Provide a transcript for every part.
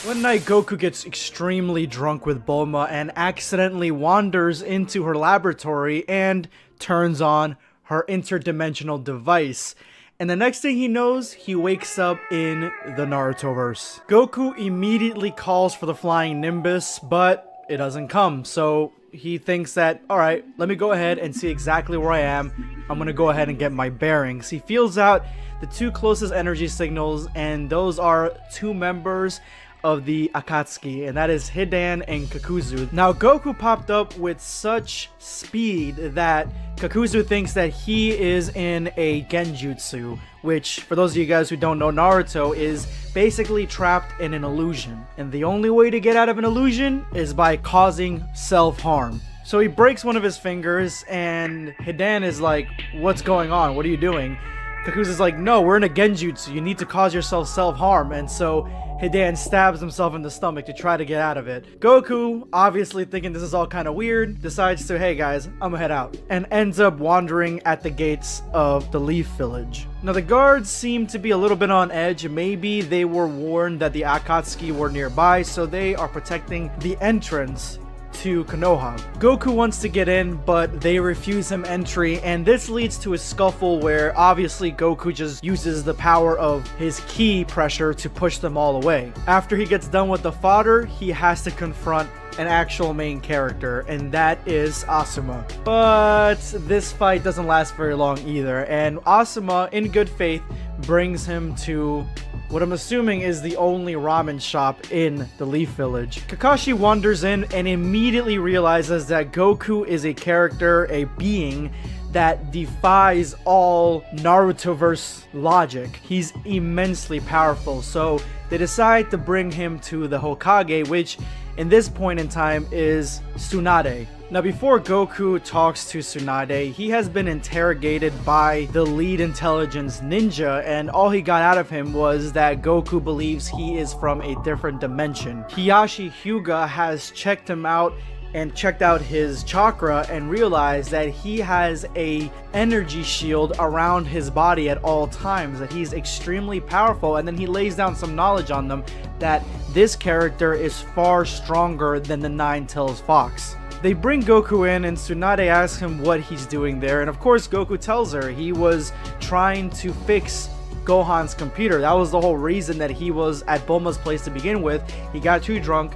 One night, Goku gets extremely drunk with Bulma and accidentally wanders into her laboratory and turns on her interdimensional device. And the next thing he knows, he wakes up in the Narutoverse. Goku immediately calls for the flying Nimbus, but it doesn't come. So he thinks that, alright, let me go ahead and see exactly where I am. I'm gonna go ahead and get my bearings. He feels out the two closest energy signals, and those are two members of the Akatsuki, and that is Hidan and Kakuzu. Now, Goku popped up with such speed that Kakuzu thinks that he is in a genjutsu, which, for those of you guys who don't know Naruto, is basically trapped in an illusion. And the only way to get out of an illusion is by causing self-harm. So he breaks one of his fingers, and Hidan is like, what's going on? What are you doing? Kakuzu's like, no, we're in a genjutsu. You need to cause yourself self-harm. And so Hidan stabs himself in the stomach to try to get out of it. Goku, obviously thinking this is all kind of weird, decides to, hey guys, I'm gonna head out, and ends up wandering at the gates of the Leaf Village. Now, the guards seem to be a little bit on edge. Maybe they were warned that the Akatsuki were nearby, so they are protecting the entrance to Konoha. Goku wants to get in, but they refuse him entry, and this leads to a scuffle where obviously Goku just uses the power of his ki pressure to push them all away. After he gets done with the fodder, he has to confront an actual main character, and that is Asuma. But this fight doesn't last very long either, and Asuma, in good faith, brings him to what I'm assuming is the only ramen shop in the Leaf Village. Kakashi wanders in and immediately realizes that Goku is a character, a being that defies all Narutoverse logic. He's immensely powerful, so they decide to bring him to the Hokage, which in this point in time is Tsunade. Now, before Goku talks to Tsunade, he has been interrogated by the lead intelligence ninja, and all he got out of him was that Goku believes he is from a different dimension. Hiyashi Hyuga has checked him out and checked out his chakra and realized that he has a energy shield around his body at all times, that he's extremely powerful, and then he lays down some knowledge on them that this character is far stronger than the Nine-Tails Fox. They bring Goku in, and Tsunade asks him what he's doing there, and of course Goku tells her he was trying to fix Gohan's computer. That was the whole reason that he was at Bulma's place to begin with. He got too drunk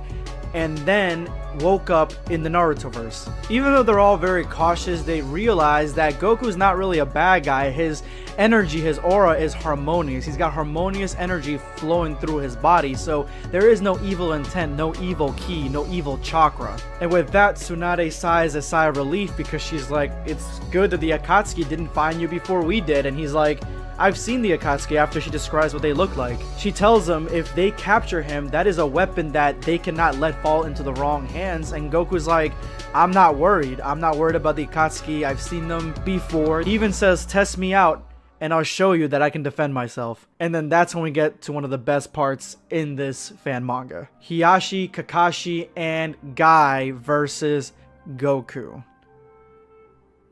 and then woke up in the Narutoverse. Even though they're all very cautious, they realize that Goku's not really a bad guy. His energy, his aura is harmonious. He's got harmonious energy flowing through his body, so there is no evil intent, no evil ki, no evil chakra. And with that, Tsunade sighs a sigh of relief because she's like, it's good that the Akatsuki didn't find you before we did. And he's like, I've seen the Akatsuki, after she describes what they look like. She tells him if they capture him, that is a weapon that they cannot let fall into the wrong hands. And Goku's like, I'm not worried. I'm not worried about the Akatsuki. I've seen them before. He even says, test me out and I'll show you that I can defend myself. And then that's when we get to one of the best parts in this fan manga. Hiyashi, Kakashi, and Guy versus Goku.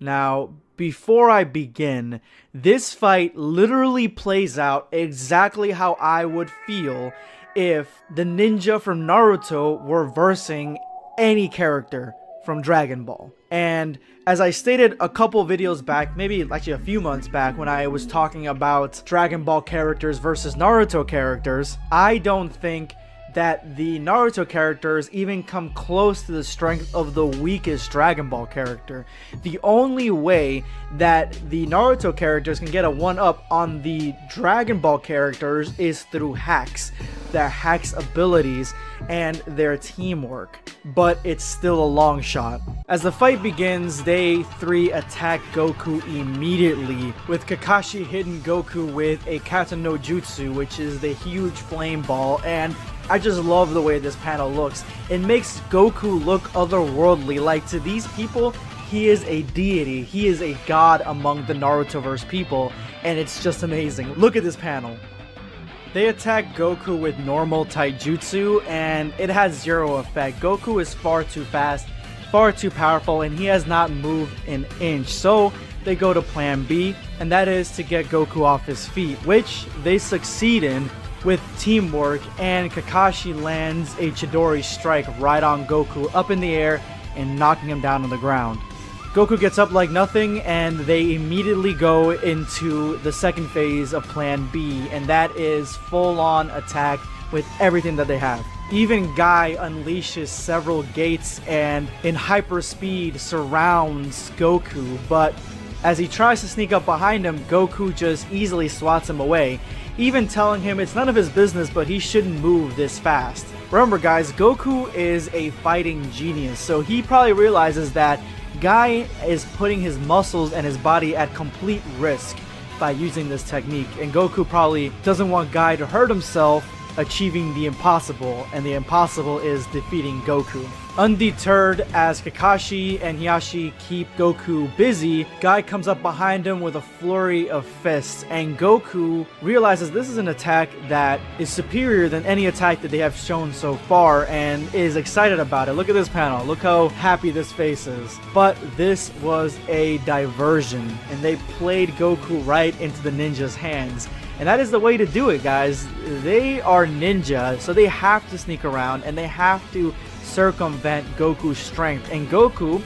Now, before I begin, this fight literally plays out exactly how I would feel if the ninja from Naruto were versing any character from Dragon Ball. And as I stated a couple videos back, maybe actually a few months back, when I was talking about Dragon Ball characters versus Naruto characters, I don't think that the Naruto characters even come close to the strength of the weakest Dragon Ball character. The only way that the Naruto characters can get a one-up on the Dragon Ball characters is through hacks. Their hacks abilities and their teamwork, but it's still a long shot. As the fight begins, they three attack Goku immediately, with Kakashi hitting Goku with a Kata no Jutsu, which is the huge flame ball, and I just love the way this panel looks. It makes Goku look otherworldly. Like, to these people, he is a deity. He is a god among the Narutoverse people, and it's just amazing. Look at this panel. They attack Goku with normal taijutsu, and it has zero effect. Goku is far too fast, far too powerful, and he has not moved an inch. So they go to plan B, and that is to get Goku off his feet, which they succeed in with teamwork, and Kakashi lands a Chidori strike right on Goku up in the air and knocking him down on the ground. Goku gets up like nothing, and they immediately go into the second phase of Plan B, and that is full-on attack with everything that they have. Even Guy unleashes several gates and in hyperspeed surrounds Goku, but as he tries to sneak up behind him, Goku just easily swats him away, even telling him it's none of his business but he shouldn't move this fast. Remember guys, Goku is a fighting genius, so he probably realizes that Guy is putting his muscles and his body at complete risk by using this technique, and Goku probably doesn't want Guy to hurt himself achieving the impossible, and the impossible is defeating Goku. Undeterred, as Kakashi and Hiashi keep Goku busy, Guy comes up behind him with a flurry of fists, and Goku realizes this is an attack that is superior than any attack that they have shown so far, and is excited about it. Look at this panel, look how happy this face is. But this was a diversion, and they played Goku right into the ninja's hands. And that is the way to do it, guys. They are ninja, so they have to sneak around and they have to circumvent Goku's strength. And Goku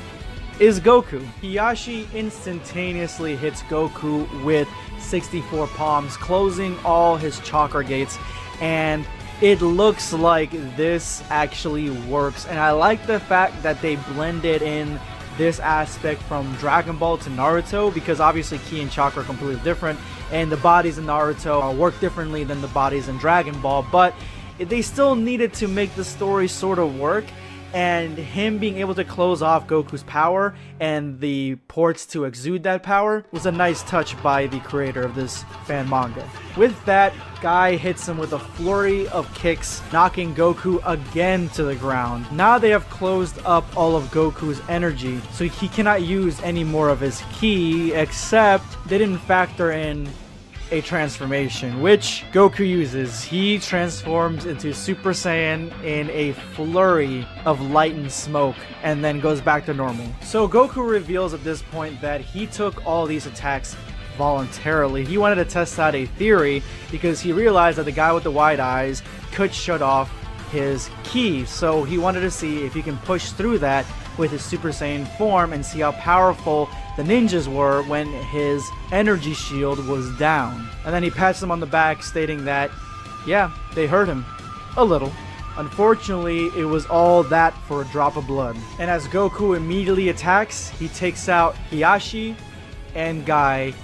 is Goku. Hiashi instantaneously hits Goku with 64 palms, closing all his chakra gates. And it looks like this actually works. And I like the fact that they blended in this aspect from Dragon Ball to Naruto, because obviously Ki and Chakra are completely different, and the bodies in Naruto work differently than the bodies in Dragon Ball, but they still needed to make the story sort of work, and him being able to close off Goku's power and the ports to exude that power was a nice touch by the creator of this fan manga. With that, Guy hits him with a flurry of kicks, knocking Goku again to the ground. Now they have closed up all of Goku's energy, so he cannot use any more of his ki, except they didn't factor in a transformation, which Goku uses. He transforms into Super Saiyan in a flurry of light and smoke, and then goes back to normal. So Goku reveals at this point that he took all these attacks voluntarily. He wanted to test out a theory because he realized that the guy with the wide eyes could shut off his ki, so he wanted to see if he can push through that with his Super Saiyan form and see how powerful the ninjas were when his energy shield was down. And then he pats them on the back, stating that, yeah, they hurt him. A little. Unfortunately, it was all that for a drop of blood. And as Goku immediately attacks, he takes out Hiashi and Guy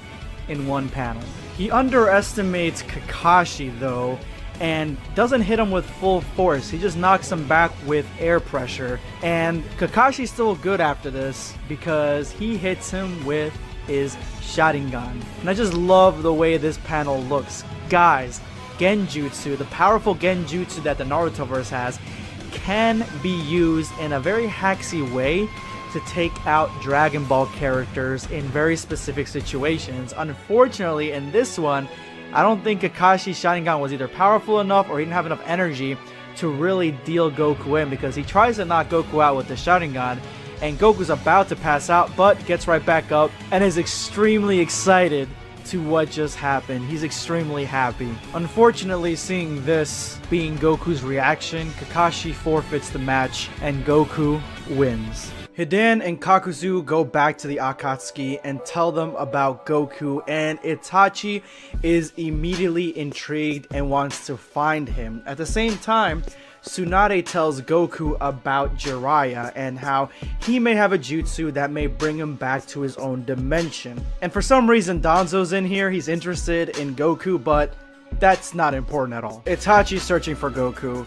in one panel. He underestimates Kakashi though, and doesn't hit him with full force. He just knocks him back with air pressure. And Kakashi's still good after this because he hits him with his Sharingan. And I just love the way this panel looks. Guys, genjutsu, the powerful genjutsu that the Narutoverse has, can be used in a very hacksy way to take out Dragon Ball characters in very specific situations. Unfortunately, in this one, I don't think Kakashi's Sharingan was either powerful enough or he didn't have enough energy to really deal Goku in, because he tries to knock Goku out with the Sharingan, and Goku's about to pass out but gets right back up and is extremely excited to what just happened. He's extremely happy. Unfortunately, seeing this being Goku's reaction, Kakashi forfeits the match and Goku wins. Hidan and Kakuzu go back to the Akatsuki and tell them about Goku, and Itachi is immediately intrigued and wants to find him. At the same time, Tsunade tells Goku about Jiraiya and how he may have a jutsu that may bring him back to his own dimension. And for some reason, Danzo's in here. He's interested in Goku, but that's not important at all. Itachi's searching for Goku.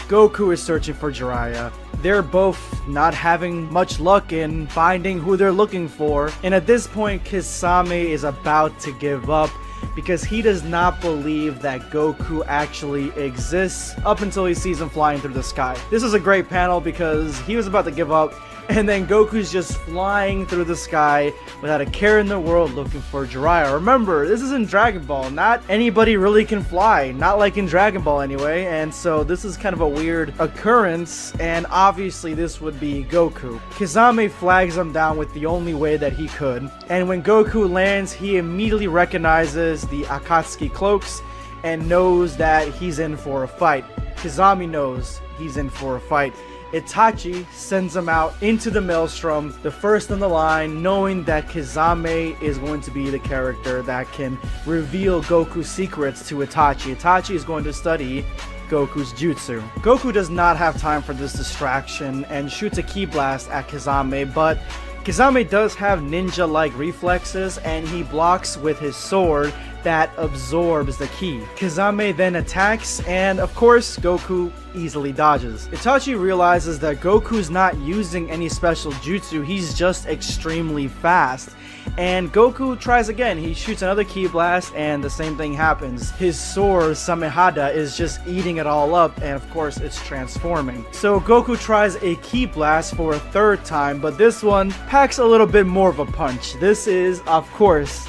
Goku is searching for Jiraiya. They're both not having much luck in finding who they're looking for. And at this point, Kisame is about to give up because he does not believe that Goku actually exists up until he sees him flying through the sky. This is a great panel because he was about to give up, and then Goku's just flying through the sky without a care in the world looking for Jiraiya. Remember, this is in Dragon Ball. Not anybody really can fly. Not like in Dragon Ball anyway. And so this is kind of a weird occurrence. And obviously this would be Goku. Kisame flags him down with the only way that he could. And when Goku lands, he immediately recognizes the Akatsuki cloaks and knows that he's in for a fight. Kizami knows he's in for a fight. Itachi sends him out into the maelstrom, the first in the line, knowing that Kizame is going to be the character that can reveal Goku's secrets to Itachi. Itachi is going to study Goku's jutsu. Goku does not have time for this distraction and shoots a ki blast at Kizame, but Kizame does have ninja-like reflexes and he blocks with his sword that absorbs the ki. Kizame then attacks and of course Goku easily dodges. Itachi realizes that Goku's not using any special jutsu, he's just extremely fast. And Goku tries again, he shoots another ki blast and the same thing happens. His sword, Samehada, is just eating it all up and of course it's transforming. So Goku tries a ki blast for a third time, but this one packs a little bit more of a punch. This is, of course,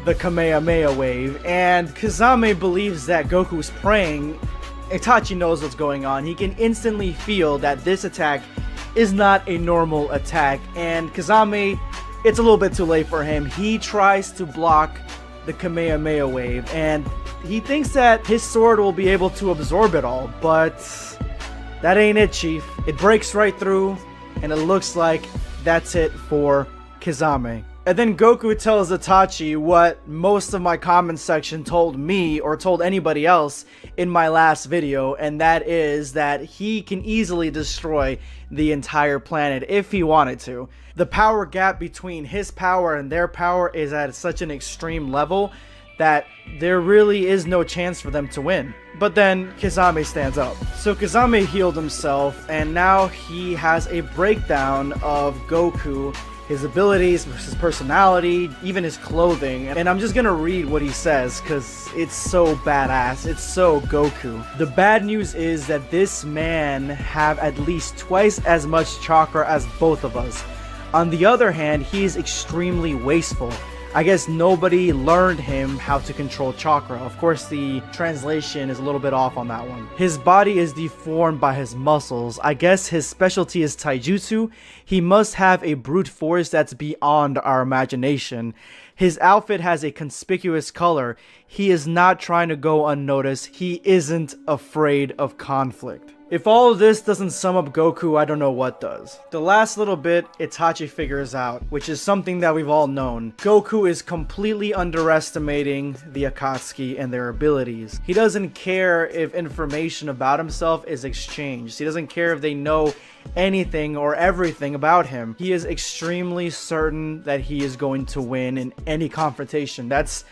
the Kamehameha wave, and Kizame believes that Goku's praying. Itachi knows what's going on. He can instantly feel that this attack is not a normal attack, and Kizame, it's a little bit too late for him. He tries to block the Kamehameha wave, and he thinks that his sword will be able to absorb it all, but that ain't it, Chief. It breaks right through, and it looks like that's it for Kizame. And then Goku tells Itachi what most of my comment section told me or told anybody else in my last video, and that is that he can easily destroy the entire planet if he wanted to. The power gap between his power and their power is at such an extreme level that there really is no chance for them to win. But then Kizame stands up. So Kizame healed himself and now he has a breakdown of Goku, his abilities, his personality, even his clothing. And I'm just gonna read what he says because it's so badass. It's so Goku. The bad news is that this man have at least twice as much chakra as both of us. On the other hand, he is extremely wasteful. I guess nobody learned him how to control chakra. Of course, the translation is a little bit off on that one. His body is deformed by his muscles. I guess his specialty is taijutsu. He must have a brute force that's beyond our imagination. His outfit has a conspicuous color. He is not trying to go unnoticed. He isn't afraid of conflict. If all of this doesn't sum up Goku, I don't know what does. The last little bit Itachi figures out, which is something that we've all known. Goku is completely underestimating the Akatsuki and their abilities. He doesn't care if information about himself is exchanged. He doesn't care if they know anything or everything about him. He is extremely certain that he is going to win in any confrontation. That's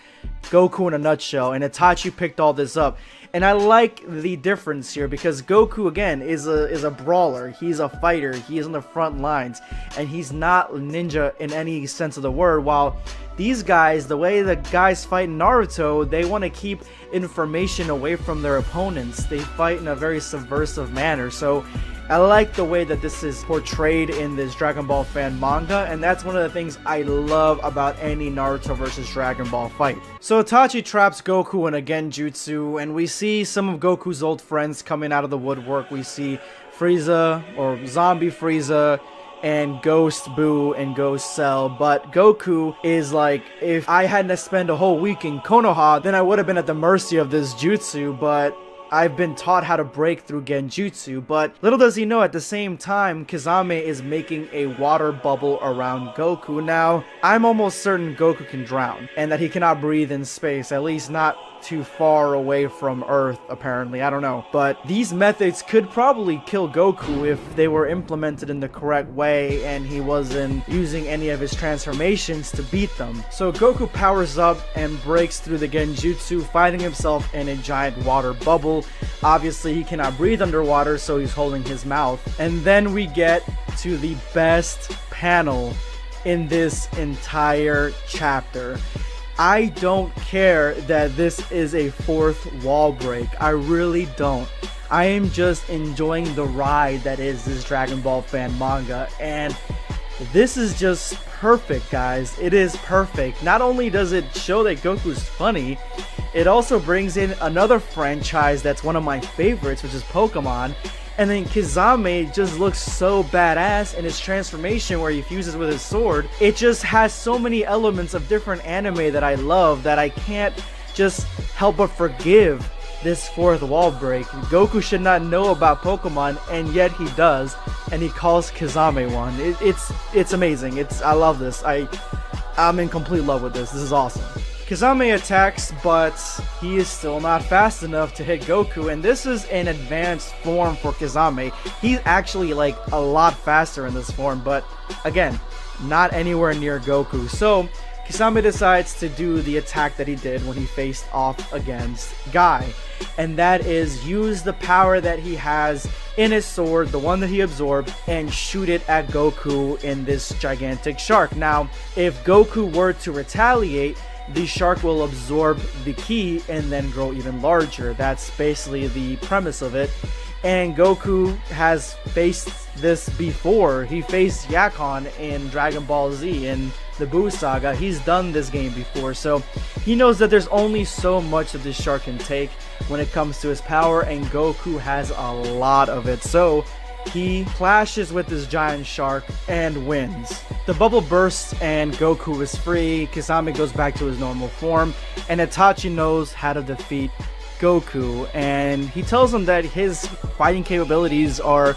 Goku in a nutshell, and Itachi picked all this up. And I like the difference here because Goku, again, is a brawler. He's a fighter. He is on the front lines. And he's not ninja in any sense of the word. While these guys, the way the guys fight in Naruto, they want to keep information away from their opponents. They fight in a very subversive manner. So I like the way that this is portrayed in this Dragon Ball fan manga, and that's one of the things I love about any Naruto versus Dragon Ball fight. So Itachi traps Goku in a genjutsu, and we see some of Goku's old friends coming out of the woodwork. We see Frieza, or Zombie Frieza, and Ghost Boo and Ghost Cell, but Goku is like, if I hadn't to spend a whole week in Konoha, then I would have been at the mercy of this jutsu, but I've been taught how to break through genjutsu. But little does he know, at the same time, Kizame is making a water bubble around Goku. Now, I'm almost certain Goku can drown, and that he cannot breathe in space, at least not too far away from Earth, apparently. I don't know. But these methods could probably kill Goku if they were implemented in the correct way and he wasn't using any of his transformations to beat them. So Goku powers up and breaks through the genjutsu, finding himself in a giant water bubble. Obviously, he cannot breathe underwater, so he's holding his mouth. And then we get to the best panel in this entire chapter. I don't care that this is a fourth wall break. I really don't. I am just enjoying the ride that is this Dragon Ball fan manga, and this is just perfect, guys. It is perfect. Not only does it show that Goku's funny, it also brings in another franchise that's one of my favorites, which is Pokemon. And then Kizame just looks so badass in his transformation where he fuses with his sword. It just has so many elements of different anime that I love that I can't just help but forgive this fourth wall break. Goku should not know about Pokemon, and yet he does, and he calls Kazame one. It's amazing. I love this. I'm in complete love with this. This is awesome. Kazame attacks, but he is still not fast enough to hit Goku, and this is an advanced form for Kazame. He's actually like a lot faster in this form, but again, not anywhere near Goku. So Kazame decides to do the attack that he did when he faced off against Guy, and that is use the power that he has in his sword, the one that he absorbed, and shoot it at Goku in this gigantic shark. Now, if Goku were to retaliate, the shark will absorb the ki and then grow even larger. That's basically the premise of it. And Goku has faced this before. He faced Yakon in Dragon Ball Z in the Buu Saga. He's done this game before, so he knows that there's only so much that this shark can take when it comes to his power, and Goku has a lot of it. So he clashes with this giant shark and wins. The bubble bursts and Goku is free. Kazame goes back to his normal form, and Itachi knows how to defeat Goku, and he tells him that his fighting capabilities are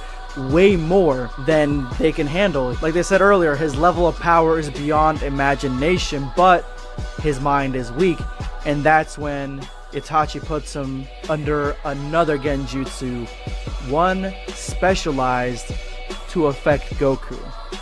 way more than they can handle. Like they said earlier, his level of power is beyond imagination, but his mind is weak, and that's when Itachi puts him under another genjutsu, one specialized to affect Goku.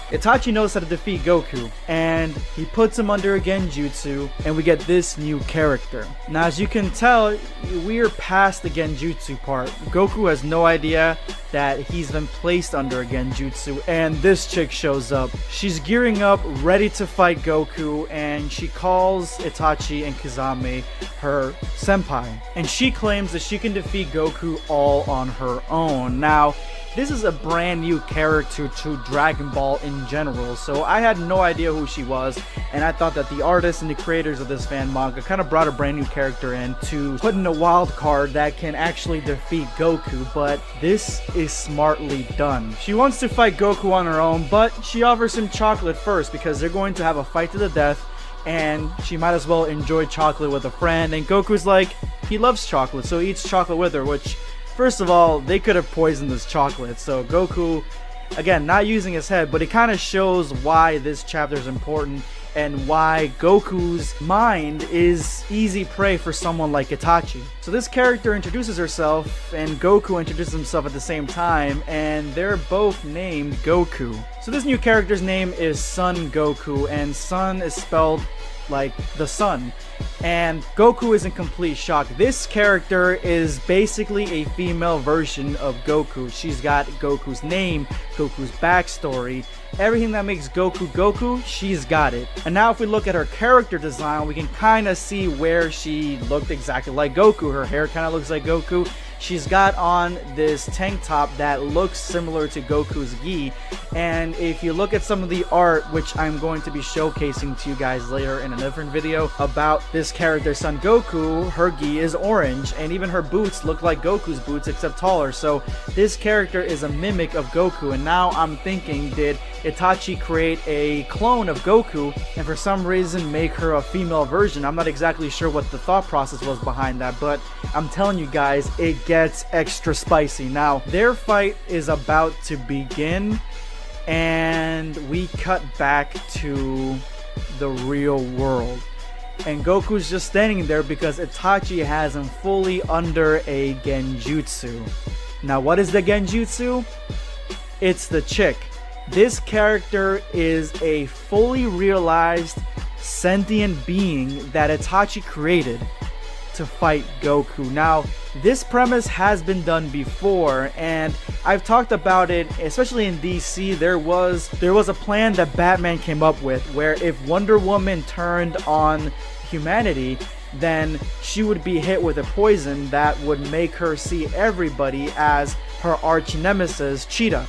Itachi knows how to defeat Goku, and he puts him under a genjutsu, and we get this new character. Now, as you can tell, we're past the genjutsu part. Goku has no idea that he's been placed under a genjutsu, and this chick shows up. She's gearing up, ready to fight Goku, and she calls Itachi and Kazame her senpai, and she claims that she can defeat Goku all on her own. Now, this is a brand new character to Dragon Ball in general, so I had no idea who she was, and I thought that the artists and the creators of this fan manga kind of brought a brand new character in to put in a wild card that can actually defeat Goku, but this is smartly done. She wants to fight Goku on her own, but she offers him chocolate first because they're going to have a fight to the death, and she might as well enjoy chocolate with a friend, and Goku's like, he loves chocolate, so he eats chocolate with her, which, first of all, they could have poisoned this chocolate. So Goku, again, not using his head, but it kind of shows why this chapter is important and why Goku's mind is easy prey for someone like Itachi. So this character introduces herself, and Goku introduces himself at the same time, and they're both named Goku. So this new character's name is Son Goku, and Son is spelled like the sun. And Goku is in complete shock. This character is basically a female version of Goku. She's got Goku's name, Goku's backstory, everything that makes Goku Goku, she's got it. And now if we look at her character design, we can kind of see where she looked exactly like Goku. Her hair kind of looks like Goku. She's got on this tank top that looks similar to Goku's gi, and if you look at some of the art, which I'm going to be showcasing to you guys later in a different video about this character Son Goku, her gi is orange, and even her boots look like Goku's boots except taller. So this character is a mimic of Goku, and now I'm thinking, did Itachi create a clone of Goku and for some reason make her a female version? I'm not exactly sure what the thought process was behind that, but I'm telling you guys, it gets extra spicy. Now, their fight is about to begin, and we cut back to the real world. And Goku's just standing there because Itachi has him fully under a genjutsu. Now, what is the genjutsu? It's the chick. This character is a fully realized sentient being that Itachi created to fight Goku. Now, this premise has been done before, and I've talked about it, especially in DC. There was a plan that Batman came up with where if Wonder Woman turned on humanity, then she would be hit with a poison that would make her see everybody as her arch nemesis, Cheetah.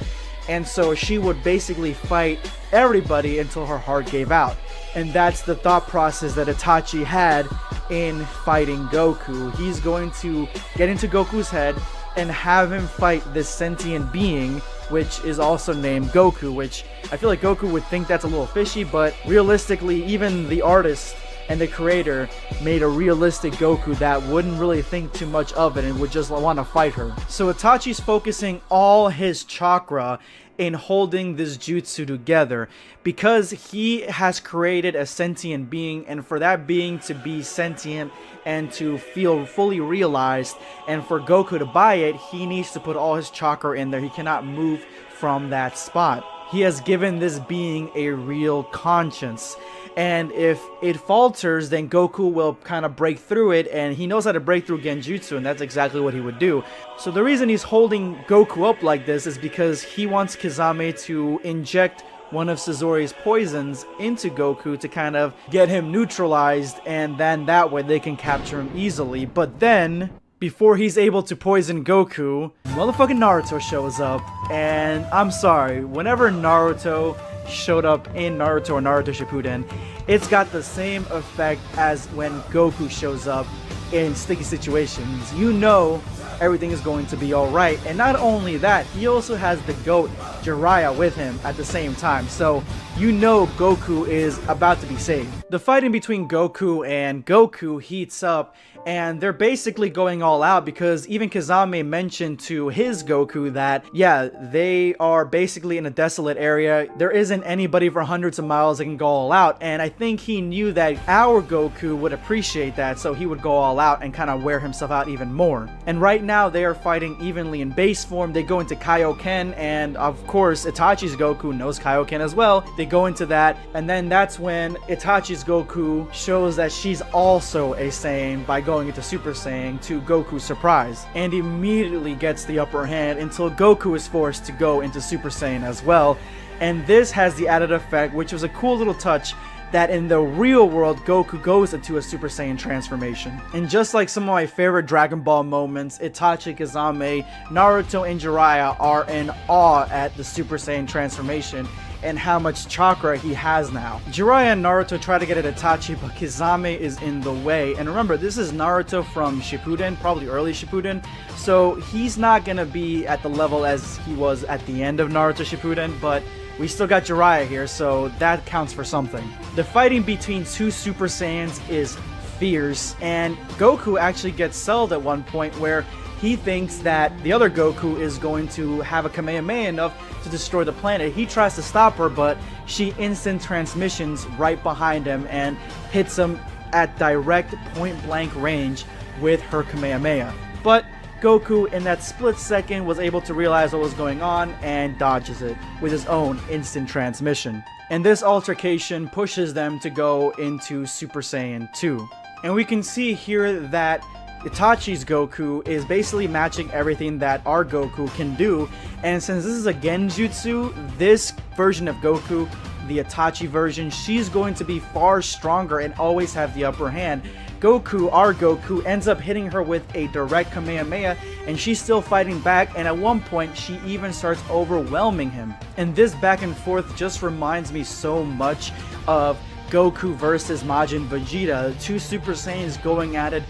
And so she would basically fight everybody until her heart gave out. And that's the thought process that Itachi had in fighting Goku. He's going to get into Goku's head and have him fight this sentient being, which is also named Goku, which I feel like Goku would think that's a little fishy, but realistically, even the artist and the creator made a realistic Goku that wouldn't really think too much of it and would just want to fight her. So Itachi's focusing all his chakra in holding this jutsu together because he has created a sentient being, and for that being to be sentient and to feel fully realized and for Goku to buy it, he needs to put all his chakra in there. He cannot move from that spot. He has given this being a real conscience, and if it falters, then Goku will kind of break through it, and he knows how to break through genjutsu, and that's exactly what he would do. So the reason he's holding Goku up like this is because he wants Kizame to inject one of Sasori's poisons into Goku to kind of get him neutralized, and then that way they can capture him easily. But then, before he's able to poison Goku, motherfucking Naruto shows up. And I'm sorry, whenever Naruto showed up in Naruto or Naruto Shippuden, it's got the same effect as when Goku shows up in sticky situations. You know everything is going to be alright. And not only that, he also has the GOAT Jiraiya with him at the same time. So you know Goku is about to be saved. The fighting between Goku and Goku heats up, and they're basically going all out because even Kizame mentioned to his Goku that, yeah, they are basically in a desolate area. There isn't anybody for hundreds of miles that can go all out, and I think he knew that our Goku would appreciate that, so he would go all out and kind of wear himself out even more. And right now they are fighting evenly in base form. They go into Kaioken, and of course Itachi's Goku knows Kaioken as well. They go into that, and then that's when Itachi's Goku shows that she's also a Saiyan by going into Super Saiyan to Goku's surprise, and immediately gets the upper hand until Goku is forced to go into Super Saiyan as well. And this has the added effect, which was a cool little touch, that in the real world Goku goes into a Super Saiyan transformation. And just like some of my favorite Dragon Ball moments, Itachi, Kizame, Naruto, and Jiraiya are in awe at the Super Saiyan transformation and how much chakra he has now. Jiraiya and Naruto try to get at Itachi, but Kizame is in the way. And remember, this is Naruto from Shippuden, probably early Shippuden, so he's not gonna be at the level as he was at the end of Naruto Shippuden, but we still got Jiraiya here, so that counts for something. The fighting between two Super Saiyans is fierce, and Goku actually gets sold at one point where he thinks that the other Goku is going to have a Kamehameha enough to destroy the planet. He tries to stop her, but she instant transmissions right behind him and hits him at direct point-blank range with her Kamehameha. But Goku, in that split second, was able to realize what was going on and dodges it with his own instant transmission. And this altercation pushes them to go into Super Saiyan 2. And we can see here that Itachi's Goku is basically matching everything that our Goku can do, and since this is a genjutsu, this version of Goku, the Itachi version, she's going to be far stronger and always have the upper hand. Goku, our Goku, ends up hitting her with a direct Kamehameha, and she's still fighting back, and at one point she even starts overwhelming him. And this back and forth just reminds me so much of Goku versus Majin Vegeta, two Super Saiyans going at it,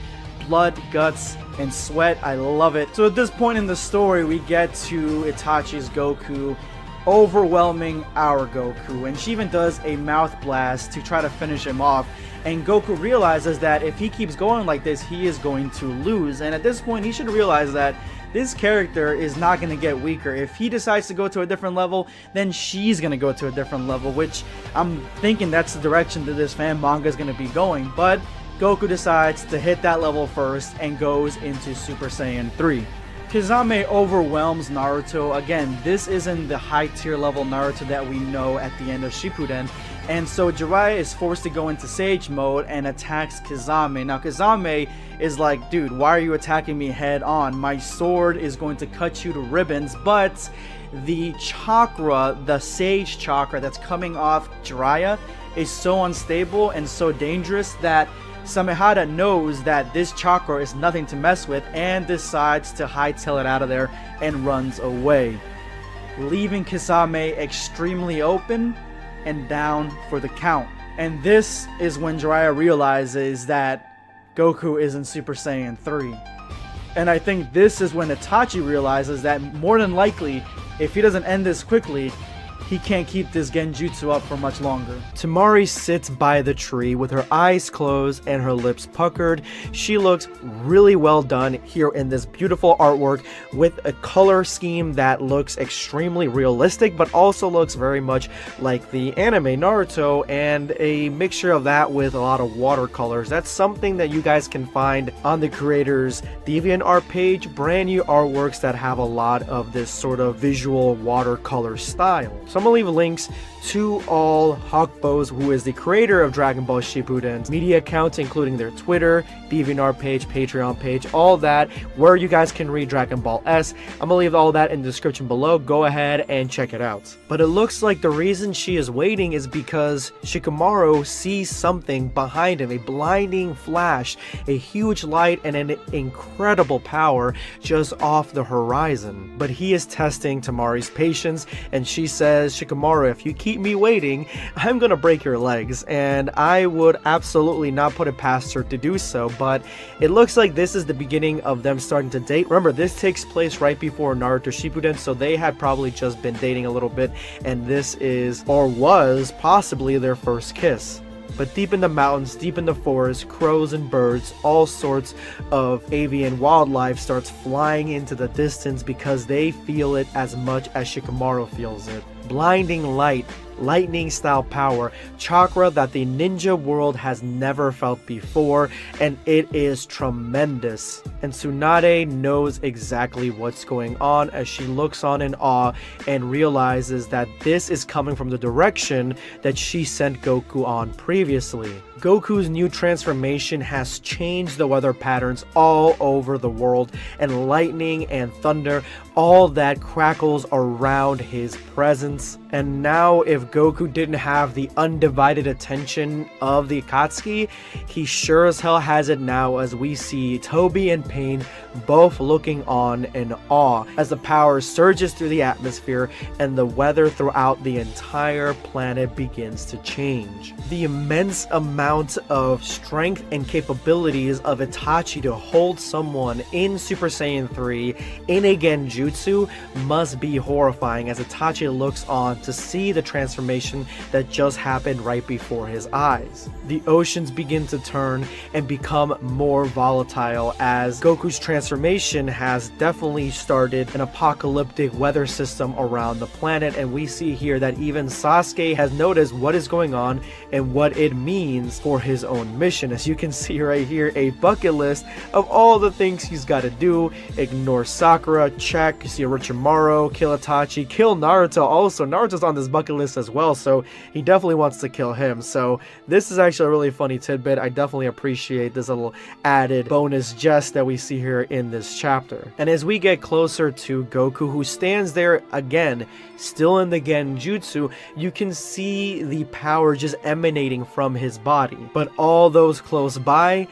blood, guts, and sweat. I love it. So at this point in the story, we get to Itachi's Goku overwhelming our Goku, and she even does a mouth blast to try to finish him off. And Goku realizes that if he keeps going like this, he is going to lose. And at this point, he should realize that this character is not going to get weaker. If he decides to go to a different level, then she's going to go to a different level, which I'm thinking that's the direction that this fan manga is going to be going. But Goku decides to hit that level first and goes into Super Saiyan 3. Kizame overwhelms Naruto. Again, this isn't the high tier level Naruto that we know at the end of Shippuden. And so Jiraiya is forced to go into Sage mode and attacks Kizame. Now Kizame is like, dude, why are you attacking me head on? My sword is going to cut you to ribbons, but the chakra, the Sage chakra that's coming off Jiraiya is so unstable and so dangerous that Samehada knows that this chakra is nothing to mess with and decides to hightail it out of there and runs away, leaving Kizame extremely open and down for the count. And this is when Jiraiya realizes that Goku is in Super Saiyan 3. And I think this is when Itachi realizes that more than likely, if he doesn't end this quickly, he can't keep this genjutsu up for much longer. Temari sits by the tree with her eyes closed and her lips puckered. She looks really well done here in this beautiful artwork with a color scheme that looks extremely realistic, but also looks very much like the anime Naruto, and a mixture of that with a lot of watercolors. That's something that you guys can find on the creator's DeviantArt page. Brand new artworks that have a lot of this sort of visual watercolor style. So I'm gonna leave links to all Hakbos, who is the creator of Dragon Ball Shippuden's media accounts, including their Twitter, DeviantArt page, Patreon page, all that, where you guys can read Dragon Ball S. I'm gonna leave all that in the description below. Go ahead and check it out. But it looks like the reason she is waiting is because Shikamaru sees something behind him, a blinding flash, a huge light, and an incredible power just off the horizon. But he is testing Temari's patience, and she says, Shikamaru, if you keep me waiting, I'm gonna break your legs. And I would absolutely not put it past her to do so, but it looks like this is the beginning of them starting to date. Remember, this takes place right before Naruto Shippuden, so they had probably just been dating a little bit, and this is, or was, possibly their first kiss. But deep in the mountains, deep in the forest, crows and birds, all sorts of avian wildlife starts flying into the distance because they feel it as much as Shikamaru feels it. Blinding light, lightning style power, chakra that the ninja world has never felt before, and it is tremendous. And Tsunade knows exactly what's going on as she looks on in awe and realizes that this is coming from the direction that she sent Goku on previously. Goku's new transformation has changed the weather patterns all over the world, and lightning and thunder, all that crackles around his presence. And now if Goku didn't have the undivided attention of the Akatsuki, he sure as hell has it now, as we see Toby and Pain both looking on in awe as the power surges through the atmosphere and the weather throughout the entire planet begins to change. The immense amount of strength and capabilities of Itachi to hold someone in Super Saiyan 3 in a genjutsu must be horrifying, as Itachi looks on to see the transformation that just happened right before his eyes. The oceans begin to turn and become more volatile, as Goku's transformation has definitely started an apocalyptic weather system around the planet, and we see here that even Sasuke has noticed what is going on and what it means for his own mission. As you can see right here, a bucket list of all the things he's got to do. Ignore Sakura, check. You see Orochimaru, kill Itachi, kill Naruto. Also, Naruto's on this bucket list as well, so he definitely wants to kill him. So this is actually a really funny tidbit. I definitely appreciate this little added bonus jest that we see here in this chapter. And as we get closer to Goku, who stands there again, still in the genjutsu, you can see the power just emanating from his body. But all those close by,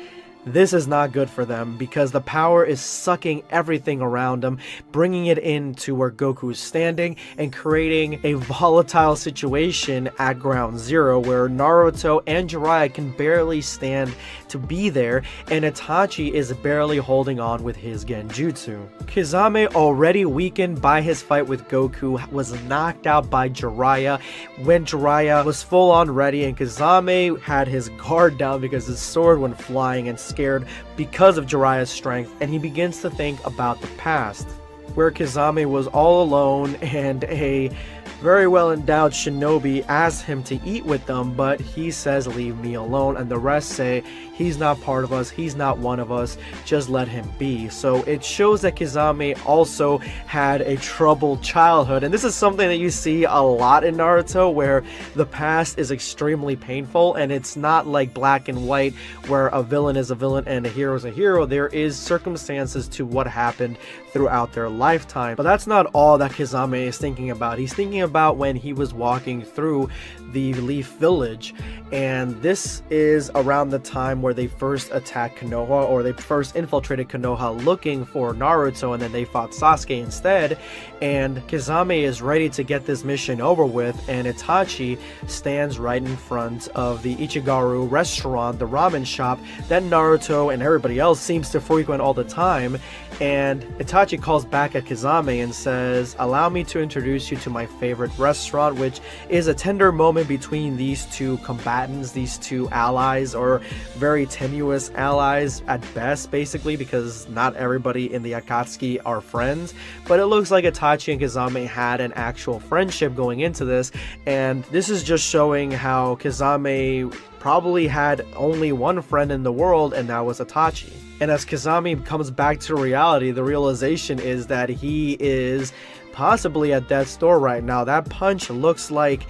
this is not good for them, because the power is sucking everything around him, bringing it into where Goku is standing and creating a volatile situation at ground zero where Naruto and Jiraiya can barely stand to be there, and Itachi is barely holding on with his genjutsu. Kizame, already weakened by his fight with Goku, was knocked out by Jiraiya when Jiraiya was full on ready, and Kizame had his guard down because his sword went flying and scared because of Jiraiya's strength, and he begins to think about the past, where Kizame was all alone and a very well endowed shinobi asked him to eat with them, but he says, leave me alone, and the rest say, he's not part of us, he's not one of us, just let him be. So it shows that Kizame also had a troubled childhood, and this is something that you see a lot in Naruto, where the past is extremely painful, and it's not like black and white where a villain is a villain and a hero is a hero. There is circumstances to what happened throughout their lifetime. But that's not all that Kizame is thinking about. He's thinking about when he was walking through the Leaf Village, and this is around the time where they first attacked Konoha, or they first infiltrated Konoha looking for Naruto, and then they fought Sasuke instead. And Kazame is ready to get this mission over with, and Itachi stands right in front of the Ichigaru restaurant, the ramen shop that Naruto and everybody else seems to frequent all the time. And Itachi calls back at Kazame and says, "Allow me to introduce you to my favorite restaurant," which is a tender moment between these two combatants, these two allies, or very tenuous allies at best, basically, because not everybody in the Akatsuki are friends. But it looks like Itachi and Kazame had an actual friendship going into this, and this is just showing how Kazame probably had only one friend in the world, and that was Itachi. And as Kazame comes back to reality, the realization is that he is possibly at death's door right now. That punch looks like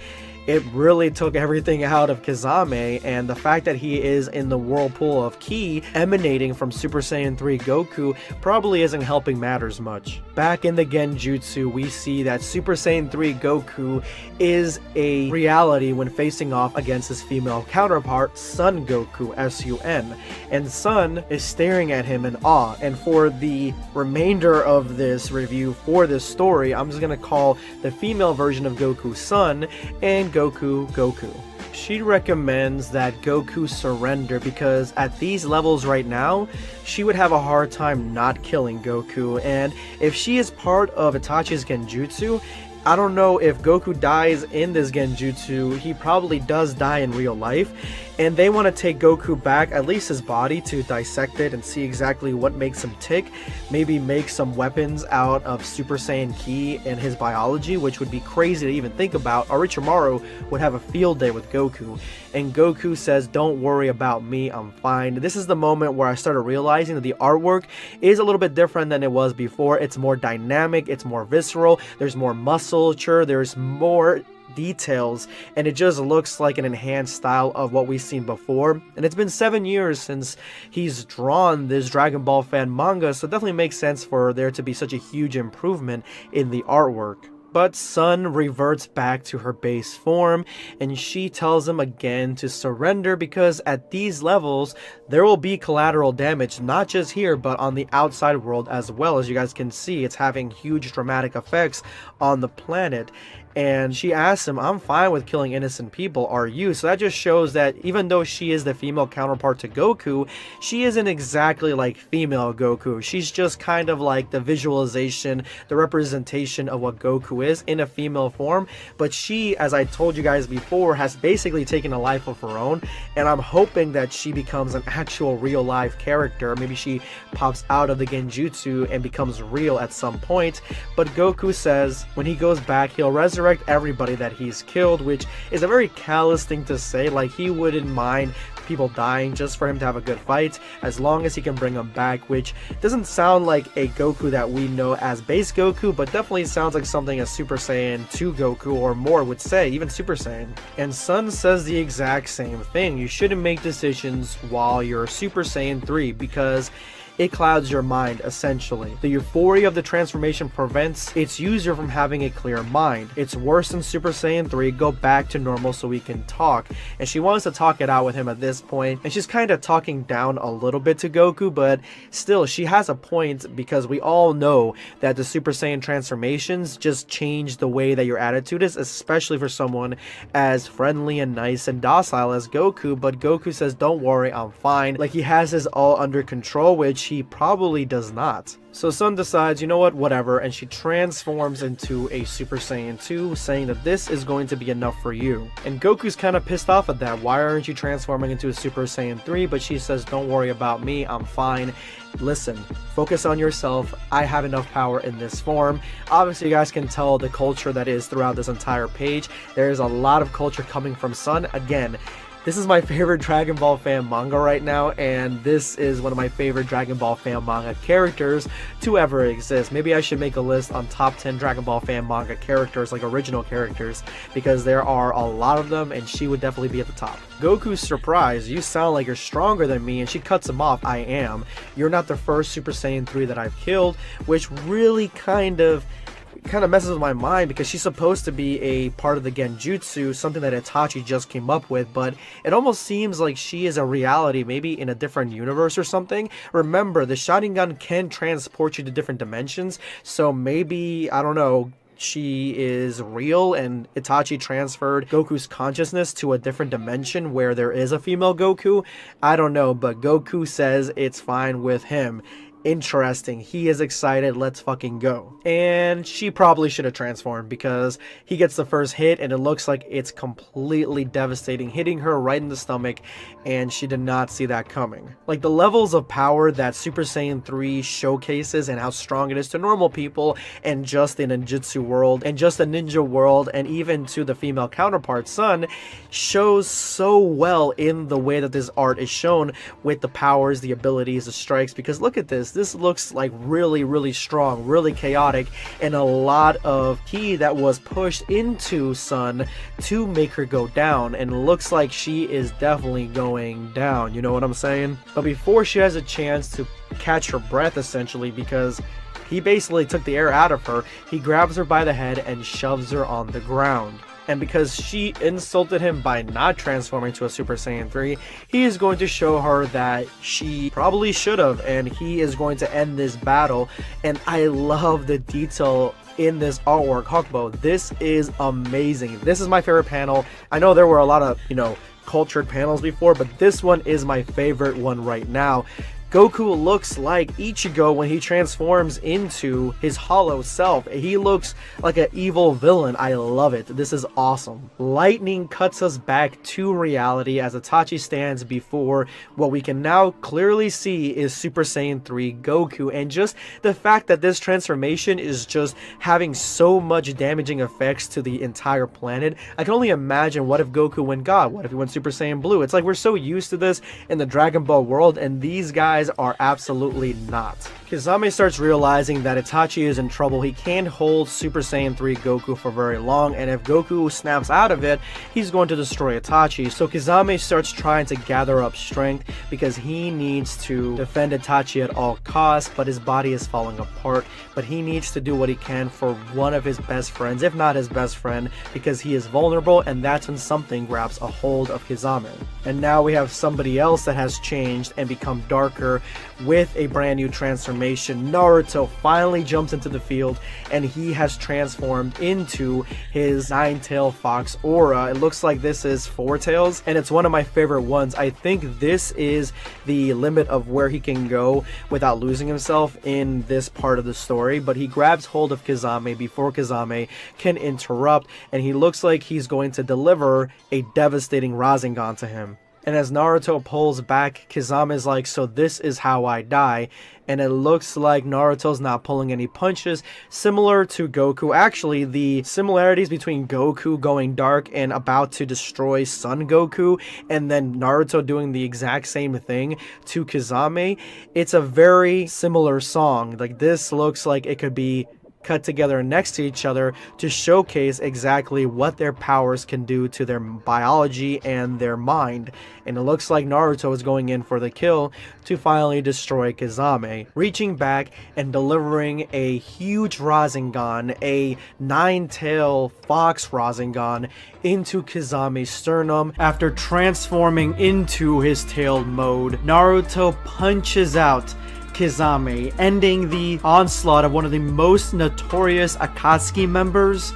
it really took everything out of Kazame, and the fact that he is in the whirlpool of ki emanating from Super Saiyan 3 Goku probably isn't helping matters much. Back in the genjutsu, we see that Super Saiyan 3 Goku is a reality when facing off against his female counterpart, Sun Goku, S-U-N. And Sun is staring at him in awe. And for the remainder of this review, for this story, I'm just gonna call the female version of Goku Sun, and Goku Goku. She recommends that Goku surrender because at these levels right now, she would have a hard time not killing Goku, and if she is part of Itachi's genjutsu, I don't know if Goku dies in this genjutsu, he probably does die in real life, and they want to take Goku back, at least his body, to dissect it and see exactly what makes him tick, maybe make some weapons out of Super Saiyan Ki and his biology, which would be crazy to even think about. Orochimaru would have a field day with Goku, and Goku says, "Don't worry about me, I'm fine." This is the moment where I started realizing that the artwork is a little bit different than it was before. It's more dynamic, it's more visceral, there's more musculature, there's more details, and it just looks like an enhanced style of what we've seen before. And it's been 7 years since he's drawn this Dragon Ball fan manga, so it definitely makes sense for there to be such a huge improvement in the artwork. But Sun reverts back to her base form, and she tells him again to surrender because at these levels there will be collateral damage, not just here but on the outside world as well. As you guys can see, it's having huge dramatic effects on the planet. And she asks him, "I'm fine with killing innocent people, are you?" So that just shows that even though she is the female counterpart to Goku, she isn't exactly like female Goku. She's just kind of like the visualization, the representation of what Goku is in a female form. But she, as I told you guys before, has basically taken a life of her own, and I'm hoping that she becomes an actual real life character. Maybe she pops out of the genjutsu and becomes real at some point. But Goku says when he goes back, he'll resurrect everybody that he's killed, which is a very callous thing to say. Like, he wouldn't mind people dying just for him to have a good fight as long as he can bring them back, which doesn't sound like a Goku that we know as base Goku, but definitely sounds like something a Super Saiyan 2 Goku or more would say, even Super Saiyan. And Sun says the exact same thing. You shouldn't make decisions while you're Super Saiyan 3 because it clouds your mind, essentially. The euphoria of the transformation prevents its user from having a clear mind. It's worse than Super Saiyan 3, go back to normal so we can talk. And she wants to talk it out with him at this point, and she's kind of talking down a little bit to Goku, but still, she has a point because we all know that the Super Saiyan transformations just change the way that your attitude is, especially for someone as friendly and nice and docile as Goku. But Goku says, "Don't worry, I'm fine." Like he has this all under control, which he probably does not. So Sun decides, you know what, whatever, and she transforms into a Super Saiyan 2, saying that this is going to be enough for you. And Goku's kind of pissed off at that. Why aren't you transforming into a Super Saiyan 3? But she says, "Don't worry about me, I'm fine. Listen, focus on yourself. I have enough power in this form." Obviously, you guys can tell the culture that is throughout this entire page. There is a lot of culture coming from Sun. Again, this is my favorite Dragon Ball fan manga right now, and this is one of my favorite Dragon Ball fan manga characters to ever exist. Maybe I should make a list on top 10 Dragon Ball fan manga characters, like original characters, because there are a lot of them, and she would definitely be at the top. Goku's surprised. "You sound like you're stronger than me," and she cuts him off. "I am. You're not the first Super Saiyan 3 that I've killed," which really kind of kind of messes with my mind because she's supposed to be a part of the genjutsu, something that Itachi just came up with, but it almost seems like she is a reality, maybe in a different universe or something. Remember, the Sharingan can transport you to different dimensions, so maybe, I don't know, she is real and Itachi transferred Goku's consciousness to a different dimension where there is a female Goku. I don't know, but Goku says it's fine with him. Interesting. He is excited. Let's fucking go. And she probably should have transformed because he gets the first hit and it looks like it's completely devastating, hitting her right in the stomach, and she did not see that coming. Like, the levels of power that Super Saiyan 3 showcases and how strong it is to normal people and just in a ninjutsu world and just a ninja world and even to the female counterpart Sun shows so well in the way that this art is shown with the powers, the abilities, the strikes, because look at this. This looks like really strong, really chaotic, and a lot of ki that was pushed into Sun to make her go down, and it looks like she is definitely going down, you know what I'm saying? But before she has a chance to catch her breath, essentially, because he basically took the air out of her, he grabs her by the head and shoves her on the ground. And because she insulted him by not transforming to a Super Saiyan 3, he is going to show her that she probably should have, and he is going to end this battle. And I love the detail in this artwork, Hakubo. This is amazing. This is my favorite panel. I know there were a lot of, cultured panels before, but this one is my favorite one right now. Goku looks like Ichigo when he transforms into his hollow self. He looks like an evil villain. I love it. This is awesome. Lightning cuts us back to reality as Itachi stands before what we can now clearly see is Super Saiyan 3 Goku. And just the fact that this transformation is just having so much damaging effects to the entire planet. I can only imagine, what if Goku went God? What if he went Super Saiyan Blue? It's like we're so used to this in the Dragon Ball world, and these guys are absolutely not. Kazame starts realizing that Itachi is in trouble. He can't hold Super Saiyan 3 Goku for very long, and if Goku snaps out of it, he's going to destroy Itachi. So Kazame starts trying to gather up strength because he needs to defend Itachi at all costs, but his body is falling apart. But he needs to do what he can for one of his best friends, if not his best friend, because he is vulnerable, and that's when something grabs a hold of Kazame. And now we have somebody else that has changed and become darker with a brand new transformation. Naruto finally jumps into the field, and he has transformed into his nine-tailed fox aura. It looks like this is four tails, and it's one of my favorite ones. I think this is the limit of where he can go without losing himself in this part of the story, but he grabs hold of Kazame before Kazame can interrupt, and he looks like he's going to deliver a devastating Rasengan to him. And as Naruto pulls back, Kazame is like, so this is how I die. And it looks like Naruto's not pulling any punches, similar to Goku. Actually, the similarities between Goku going dark and about to destroy Son Goku, and then Naruto doing the exact same thing to Kazame, it's a very similar song. Like, this looks like it could be cut together next to each other to showcase exactly what their powers can do to their biology and their mind. And it looks like Naruto is going in for the kill to finally destroy Kazame, reaching back and delivering a huge Rasengan, a nine-tailed fox Rasengan, into Kazame's sternum. After transforming into his tailed mode, Naruto punches out Kazame, ending the onslaught of one of the most notorious Akatsuki members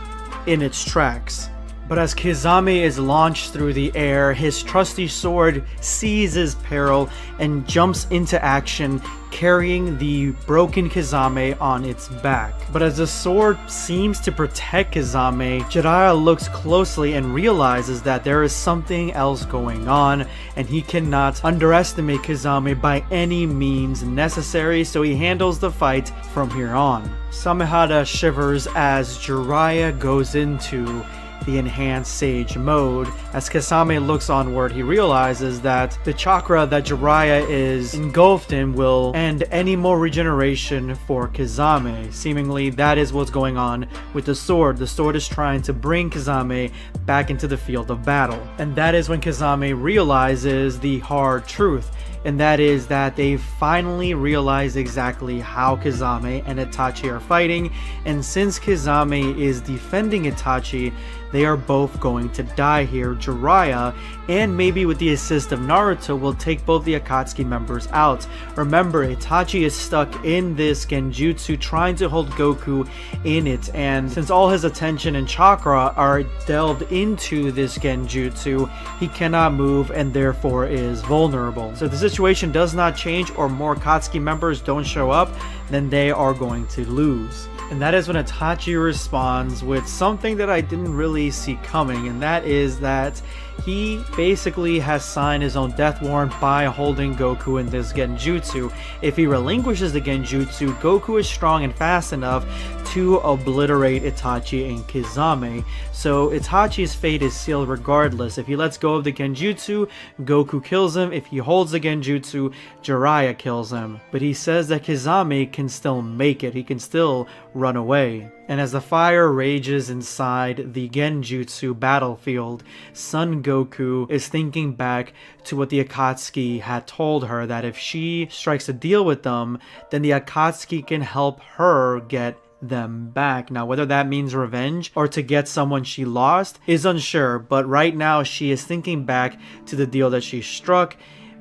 in its tracks. But as Kazame is launched through the air, his trusty sword seizes peril and jumps into action, carrying the broken Kazame on its back. But as the sword seems to protect Kazame, Jiraiya looks closely and realizes that there is something else going on, and he cannot underestimate Kazame by any means necessary, so he handles the fight from here on. Samehada shivers as Jiraiya goes into the enhanced Sage mode. As Kasame looks onward, he realizes that the chakra that Jiraiya is engulfed in will end any more regeneration for Kazame. Seemingly, that is what's going on with the sword. The sword is trying to bring Kazame back into the field of battle. And that is when Kazame realizes the hard truth. And that is that they finally realize exactly how Kazame and Itachi are fighting, and since Kazame is defending Itachi, they are both going to die here. Jiraiya, and maybe with the assist of Naruto, will take both the Akatsuki members out. Remember, Itachi is stuck in this genjutsu trying to hold Goku in it, and since all his attention and chakra are delved into this genjutsu, he cannot move and therefore is vulnerable. So if the situation does not change or more Akatsuki members don't show up, then they are going to lose. And that is when Itachi responds with something that I didn't really see coming, and that is that he basically has signed his own death warrant by holding Goku in this genjutsu. If he relinquishes the genjutsu, Goku is strong and fast enough to obliterate Itachi and Kazame. So Itachi's fate is sealed regardless. If he lets go of the genjutsu, Goku kills him. If he holds the genjutsu, Jiraiya kills him. But he says that Kazame can still make it. He can still run away. And as the fire rages inside the genjutsu battlefield, Son Goku is thinking back to what the Akatsuki had told her, that if she strikes a deal with them, then the Akatsuki can help her get them back. Now, whether that means revenge or to get someone she lost is unsure, but right now she is thinking back to the deal that she struck,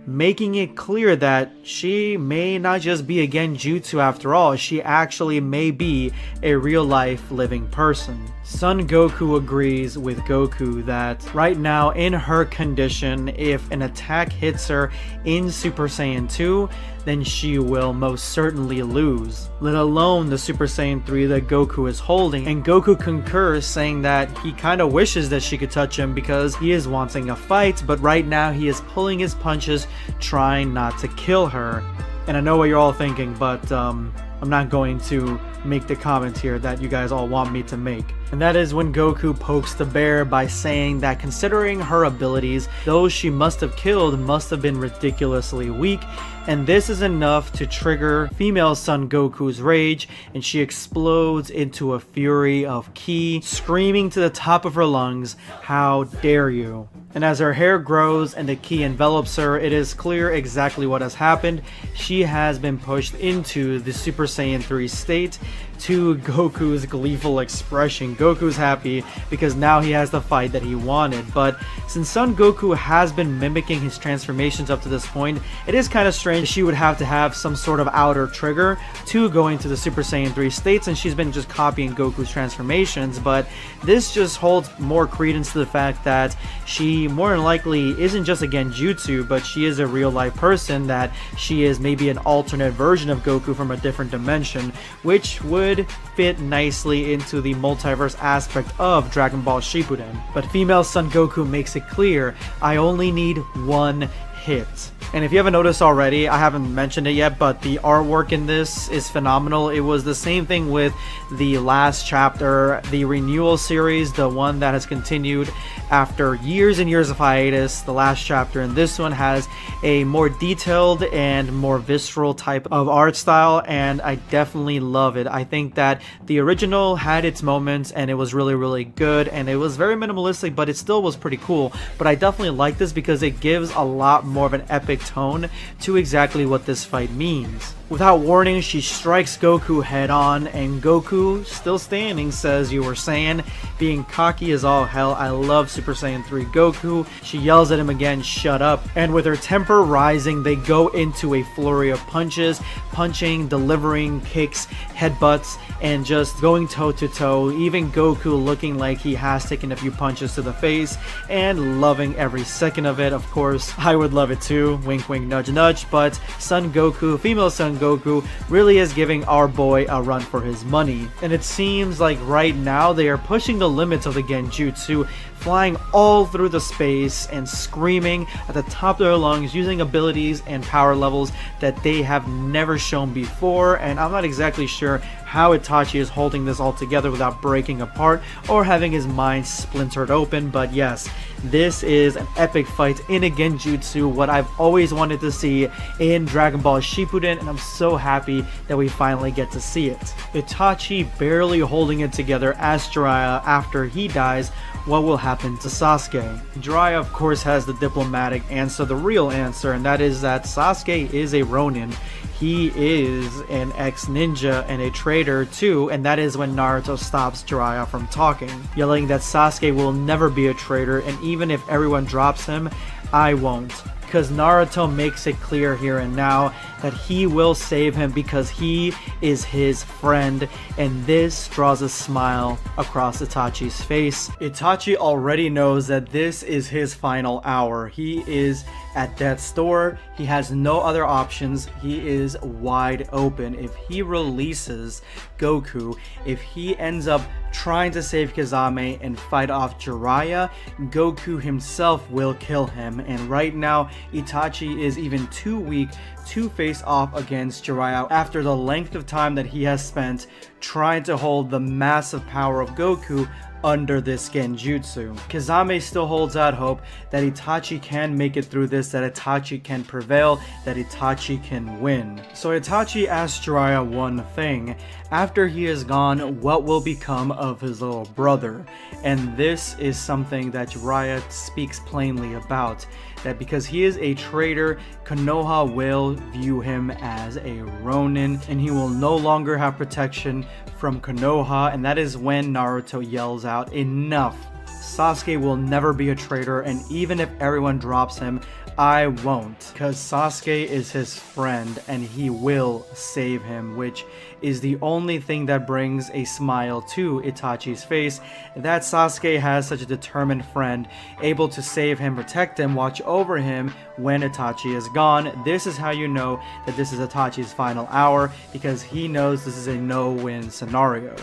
making it clear that she may not just be a genjutsu after all, she actually may be a real-life living person. Son Goku agrees with Goku that right now in her condition, if an attack hits her in Super Saiyan 2, then she will most certainly lose, let alone the Super Saiyan 3 that Goku is holding. And Goku concurs, saying that he kind of wishes that she could touch him because he is wanting a fight, but right now he is pulling his punches, trying not to kill her. And I know what you're all thinking, but I'm not going to make the comment here that you guys all want me to make. And that is when Goku pokes the bear by saying that considering her abilities, those she must have killed must have been ridiculously weak, and this is enough to trigger female Son Goku's rage, and she explodes into a fury of ki, screaming to the top of her lungs, "How dare you!" And as her hair grows and the ki envelops her, it is clear exactly what has happened. She has been pushed into the Super Saiyan 3 state. To Goku's gleeful expression, Goku's happy because now he has the fight that he wanted. But since Son Goku has been mimicking his transformations up to this point, it is kind of strange she would have to have some sort of outer trigger to go into the Super Saiyan 3 states, and she's been just copying Goku's transformations. But this just holds more credence to the fact that she more than likely isn't just a genjutsu, but she is a real life person, that she is maybe an alternate version of Goku from a different dimension, which would fit nicely into the multiverse aspect of Dragon Ball Shippuden. But female Son Goku makes it clear, I only need one hit. And if you haven't noticed already, I haven't mentioned it yet, but the artwork in this is phenomenal. It was the same thing with the last chapter, the renewal series, the one that has continued after years and years of hiatus. The last chapter in this one has a more detailed and more visceral type of art style, and I definitely love it. I think that the original had its moments and it was really, really good, and it was very minimalistic, but it still was pretty cool. But I definitely like this because it gives a lot more of an epic tone to exactly what this fight means. Without warning, she strikes Goku head on, and Goku, still standing, says, "You were Saiyan," being cocky as all hell. I love Super Saiyan 3 Goku. She yells at him again, "Shut up." And with her temper rising, they go into a flurry of punches, punching, delivering kicks, headbutts, and just going toe to toe. Even Goku looking like he has taken a few punches to the face and loving every second of it. Of course, I would love it too. Wink, wink, nudge, nudge. But Son Goku, female Son Goku, really is giving our boy a run for his money. And it seems like right now they are pushing the limits of the genjutsu, flying all through the space and screaming at the top of their lungs, using abilities and power levels that they have never shown before. And I'm not exactly sure how Itachi is holding this all together without breaking apart or having his mind splintered open. But yes, this is an epic fight in a genjutsu, what I've always wanted to see in Dragon Ball Shippuden, and I'm so happy that we finally get to see it. Itachi barely holding it together as Jiraiya after he dies. What will happen to Sasuke? Jiraiya of course has the diplomatic answer, the real answer, and that is that Sasuke is a Ronin. He is an ex-ninja and a traitor too, and that is when Naruto stops Jiraiya from talking, yelling that Sasuke will never be a traitor, and even if everyone drops him, I won't. Because Naruto makes it clear here and now that he will save him because he is his friend, and this draws a smile across Itachi's face. Itachi already knows that this is his final hour. He is at death's door. He has no other options. He is wide open. If he releases Goku, if he ends up trying to save Kazame and fight off Jiraiya, Goku himself will kill him. And right now, Itachi is even too weak to face off against Jiraiya after the length of time that he has spent trying to hold the massive power of Goku under this genjutsu. Kazame still holds out hope that Itachi can make it through this, that Itachi can prevail, that Itachi can win. So Itachi asks Jiraiya one thing: after he is gone, what will become of his little brother? And this is something that Jiraiya speaks plainly about, that because he is a traitor, Konoha will view him as a Ronin, and he will no longer have protection from Konoha. And that is when Naruto yells out, "Enough! Sasuke will never be a traitor, and even if everyone drops him, I won't." Because Sasuke is his friend and he will save him, which is the only thing that brings a smile to Itachi's face, that Sasuke has such a determined friend able to save him, protect him, watch over him when Itachi is gone. This is how you know that this is Itachi's final hour, because he knows this is a no-win scenario.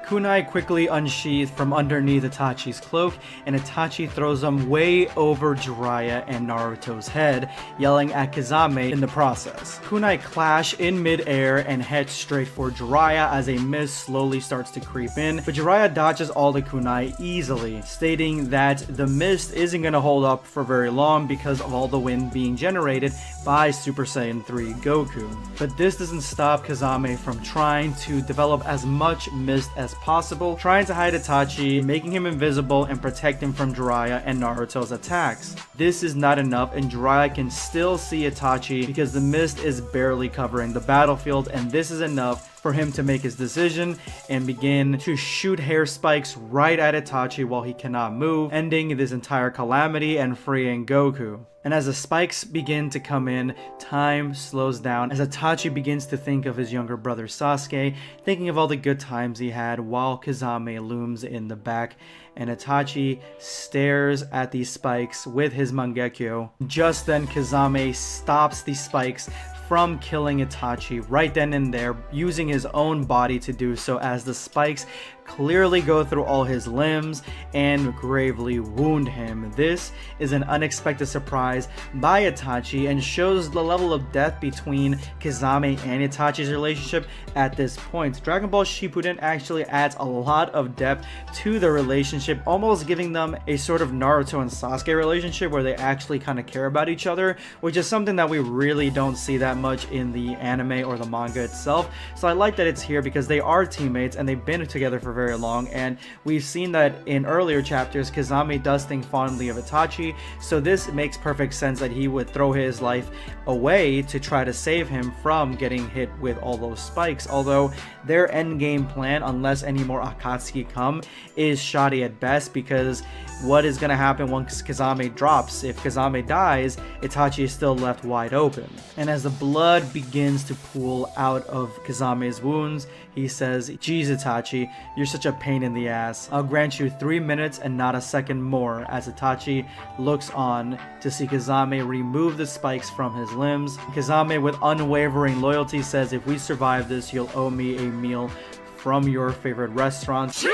Kunai quickly unsheathed from underneath Itachi's cloak, and Itachi throws them way over Jiraiya and Naruto's head, yelling at Kazame in the process. Kunai clash in mid-air and head straight for Jiraiya as a mist slowly starts to creep in, but Jiraiya dodges all the kunai easily, stating that the mist isn't going to hold up for very long because of all the wind being generated by Super Saiyan 3 Goku. But this doesn't stop Kazame from trying to develop as much mist as possible, trying to hide Itachi, making him invisible, and protect him from Jiraiya and Naruto's attacks. This is not enough, and Jiraiya can still see Itachi because the mist is barely covering the battlefield, and this is enough for him to make his decision and begin to shoot hair spikes right at Itachi while he cannot move, ending this entire calamity and freeing Goku. And as the spikes begin to come in, time slows down as Itachi begins to think of his younger brother Sasuke, thinking of all the good times he had, while Kazame looms in the back, and Itachi stares at these spikes with his Mangekyo. Just then Kazame stops these spikes from killing Itachi right then and there, using his own body to do so, as the spikes clearly go through all his limbs and gravely wound him. This is an unexpected surprise by Itachi and shows the level of depth between Kazame and Itachi's relationship at this point. Dragon Ball Shippuden actually adds a lot of depth to the relationship, almost giving them a sort of Naruto and Sasuke relationship where they actually kind of care about each other, which is something that we really don't see that much in the anime or the manga itself. So I like that it's here because they are teammates and they've been together for very long, and we've seen that in earlier chapters Kazame does think fondly of Itachi, so this makes perfect sense that he would throw his life away to try to save him from getting hit with all those spikes. Although their endgame plan, unless any more Akatsuki come, is shoddy at best, because what is going to happen once Kazame drops? If Kazame dies, Itachi is still left wide open. And as the blood begins to pool out of Kazame's wounds, he says, "Geez, Itachi, you're such a pain in the ass. I'll grant you 3 minutes and not a second more," as Itachi looks on to see Kazame remove the spikes from his limbs. Kazame, with unwavering loyalty, says, "If we survive this, you'll owe me a meal from your favorite restaurant."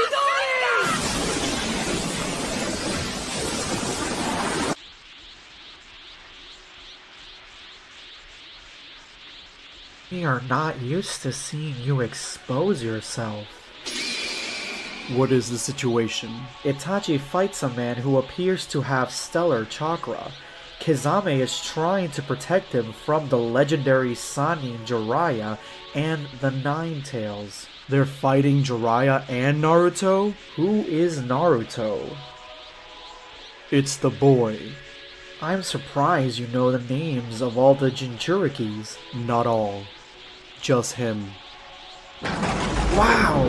We are not used to seeing you expose yourself. What is the situation? Itachi fights a man who appears to have stellar chakra. Kizame is trying to protect him from the legendary Sannin Jiraiya and the Nine Tails. They're fighting Jiraiya and Naruto? Who is Naruto? It's the boy. I'm surprised you know the names of all the Jinchurikis. Not all. Just him. Wow!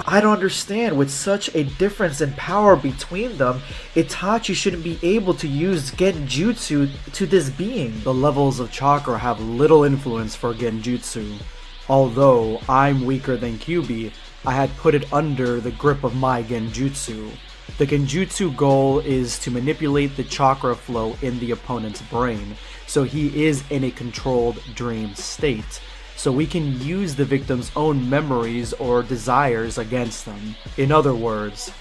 I don't understand. With such a difference in power between them, Itachi shouldn't be able to use genjutsu to this being. The levels of chakra have little influence for genjutsu. Although I'm weaker than Kyuubi, I had put it under the grip of my genjutsu. The genjutsu goal is to manipulate the chakra flow in the opponent's brain, so he is in a controlled dream state. So we can use the victim's own memories or desires against them. In other words,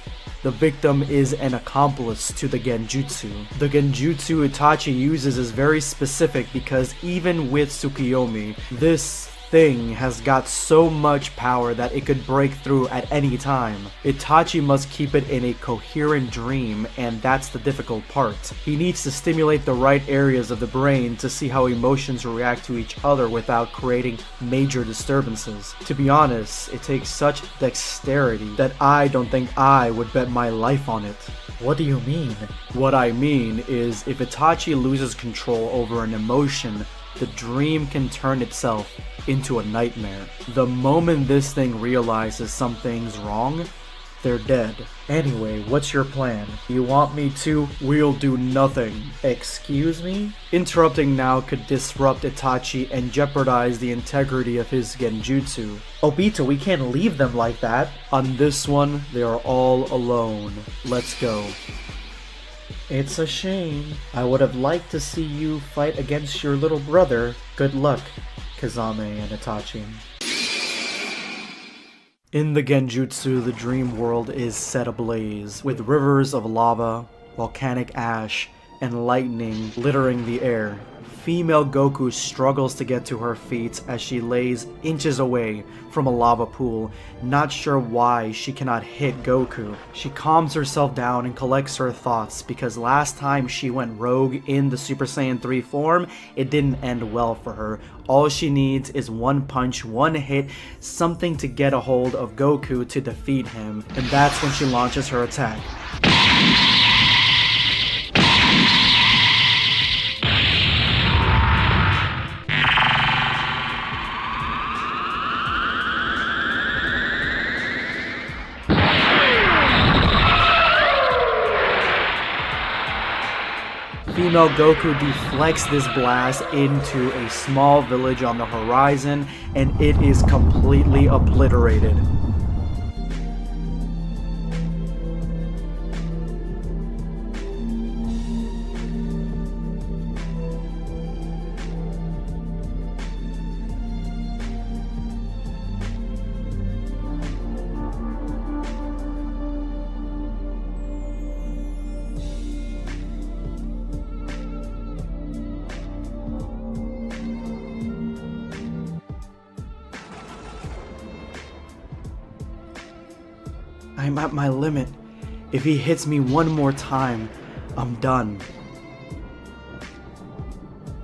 the victim is an accomplice to the genjutsu. The genjutsu Itachi uses is very specific because even with Tsukiyomi, this thing has got so much power that it could break through at any time. Itachi must keep it in a coherent dream, and that's the difficult part. He needs to stimulate the right areas of the brain to see how emotions react to each other without creating major disturbances. To be honest, it takes such dexterity that I don't think I would bet my life on it. What do you mean? What I mean is, if Itachi loses control over an emotion, the dream can turn itself into a nightmare. The moment this thing realizes something's wrong, they're dead. Anyway, what's your plan? You want me to? We'll do nothing. Excuse me? Interrupting now could disrupt Itachi and jeopardize the integrity of his genjutsu. Obito, we can't leave them like that. On this one, they are all alone. Let's go. It's a shame. I would have liked to see you fight against your little brother. Good luck, Kizame and Itachi. In the genjutsu, the dream world is set ablaze, with rivers of lava, volcanic ash, and lightning littering the air. Female Goku struggles to get to her feet as she lays inches away from a lava pool, not sure why she cannot hit Goku. She calms herself down and collects her thoughts because last time she went rogue in the Super Saiyan 3 form, it didn't end well for her. All she needs is one punch, one hit, something to get a hold of Goku to defeat him, and that's when she launches her attack. Female Goku deflects this blast into a small village on the horizon, and it is completely obliterated. I'm at my limit. If he hits me one more time, I'm done.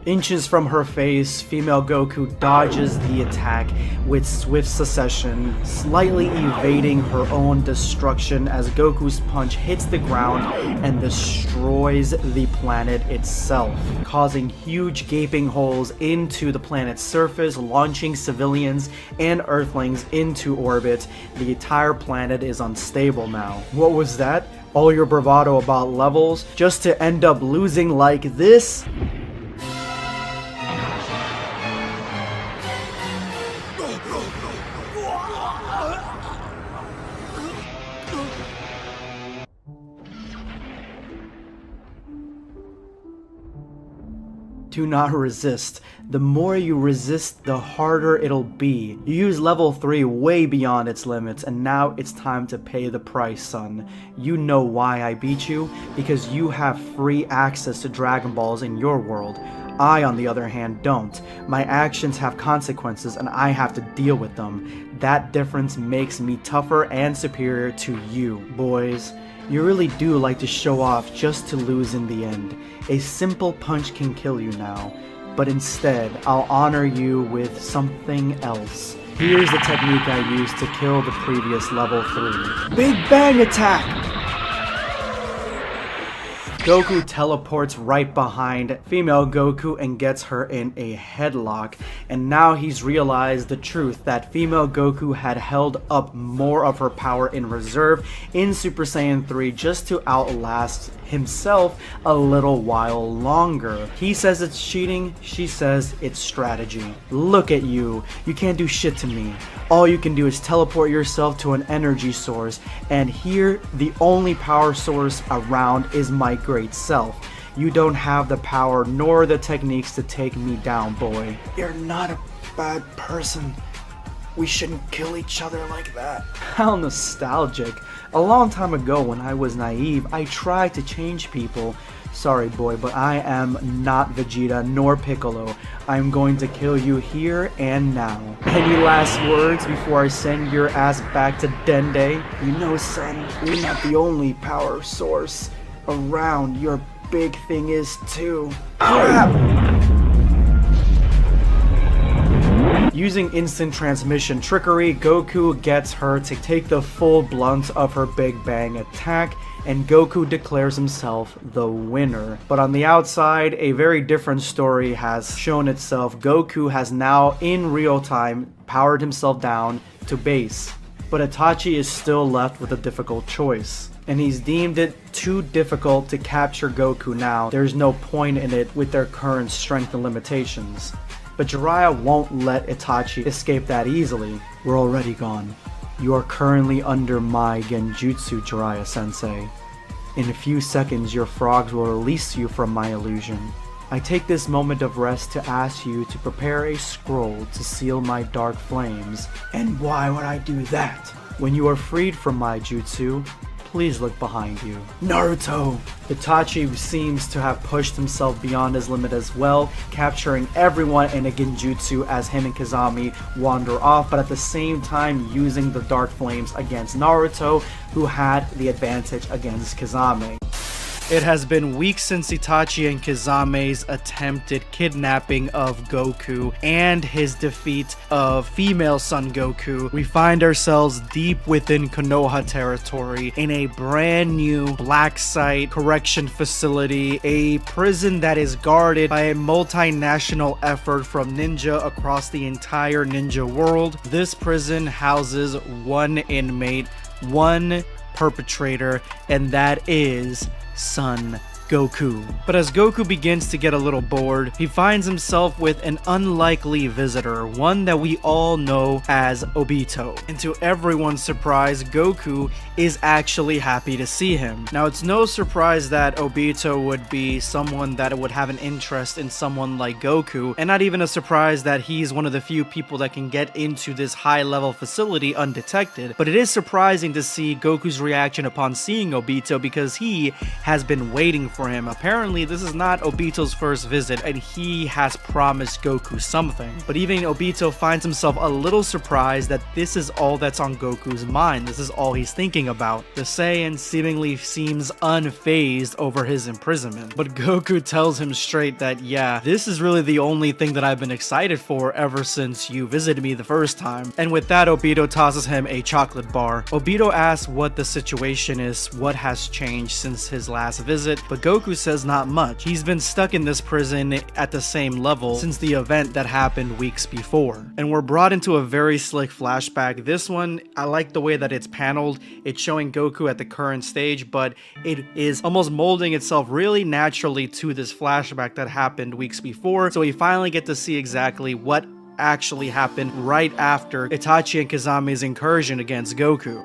Inches from her face, female Goku dodges the attack with swift succession, slightly evading her own destruction as Goku's punch hits the ground and destroys the planet itself, causing huge gaping holes into the planet's surface, launching civilians and Earthlings into orbit. The entire planet is unstable now. What was that? All your bravado about levels, just to end up losing like this? Do not resist. The more you resist, the harder it'll be. You use level 3 way beyond its limits, and now it's time to pay the price, son. You know why I beat you? Because you have free access to Dragon Balls in your world. I, on the other hand, don't. My actions have consequences and I have to deal with them. That difference makes me tougher and superior to you, boys. You really do like to show off just to lose in the end. A simple punch can kill you now, but instead, I'll honor you with something else. Here's the technique I used to kill the previous level 3. Big Bang Attack! Goku teleports right behind female Goku and gets her in a headlock, and now he's realized the truth that female Goku had held up more of her power in reserve in Super Saiyan 3 just to outlast himself a little while longer. He says it's cheating, she says it's strategy. Look at you, you can't do shit to me. All you can do is teleport yourself to an energy source, and here the only power source around is my great self. You don't have the power nor the techniques to take me down, boy. You're not a bad person. We shouldn't kill each other like that. How nostalgic. A long time ago when I was naive, I tried to change people. Sorry boy, but I am not Vegeta nor Piccolo. I'm going to kill you here and now. Any last words before I send your ass back to Dende? You know, son, you're not the only power source around. Your big thing is too. Crap! Using instant transmission trickery, Goku gets her to take the full blunt of her Big Bang attack, and Goku declares himself the winner. But on the outside, a very different story has shown itself. Goku has now, in real time, powered himself down to base. But Itachi is still left with a difficult choice, and he's deemed it too difficult to capture Goku now. There's no point in it with their current strength and limitations. But Jiraiya won't let Itachi escape that easily. We're already gone. You are currently under my genjutsu, Jiraiya-sensei. In a few seconds, your frogs will release you from my illusion. I take this moment of rest to ask you to prepare a scroll to seal my dark flames. And why would I do that? When you are freed from my jutsu, please look behind you. Naruto! Itachi seems to have pushed himself beyond his limit as well, capturing everyone in a genjutsu as him and Kazami wander off, but at the same time using the dark flames against Naruto, who had the advantage against Kazami. It has been weeks since Itachi and Kazame's attempted kidnapping of Goku and his defeat of female Son Goku. We find ourselves deep within Konoha territory in a brand new black site correction facility, a prison that is guarded by a multinational effort from ninja across the entire ninja world. This prison houses one inmate, one perpetrator, and that is Son Goku. But as Goku begins to get a little bored, he finds himself with an unlikely visitor, one that we all know as Obito. And to everyone's surprise, Goku is actually happy to see him. Now, it's no surprise that Obito would be someone that would have an interest in someone like Goku, and not even a surprise that he's one of the few people that can get into this high-level facility undetected. But it is surprising to see Goku's reaction upon seeing Obito, because he has been waiting for him. Apparently, this is not Obito's first visit, and he has promised Goku something. But even Obito finds himself a little surprised that this is all that's on Goku's mind. This is all he's thinking about. The Saiyan seemingly seems unfazed over his imprisonment. But Goku tells him straight that, yeah, this is really the only thing that I've been excited for ever since you visited me the first time. And with that, Obito tosses him a chocolate bar. Obito asks what the situation is, what has changed since his last visit, but Goku says not much. He's been stuck in this prison at the same level since the event that happened weeks before. And we're brought into a very slick flashback. This one, I like the way that it's paneled. It's showing Goku at the current stage, but it is almost molding itself really naturally to this flashback that happened weeks before. So we finally get to see exactly what actually happened right after Itachi and Kazame's incursion against Goku.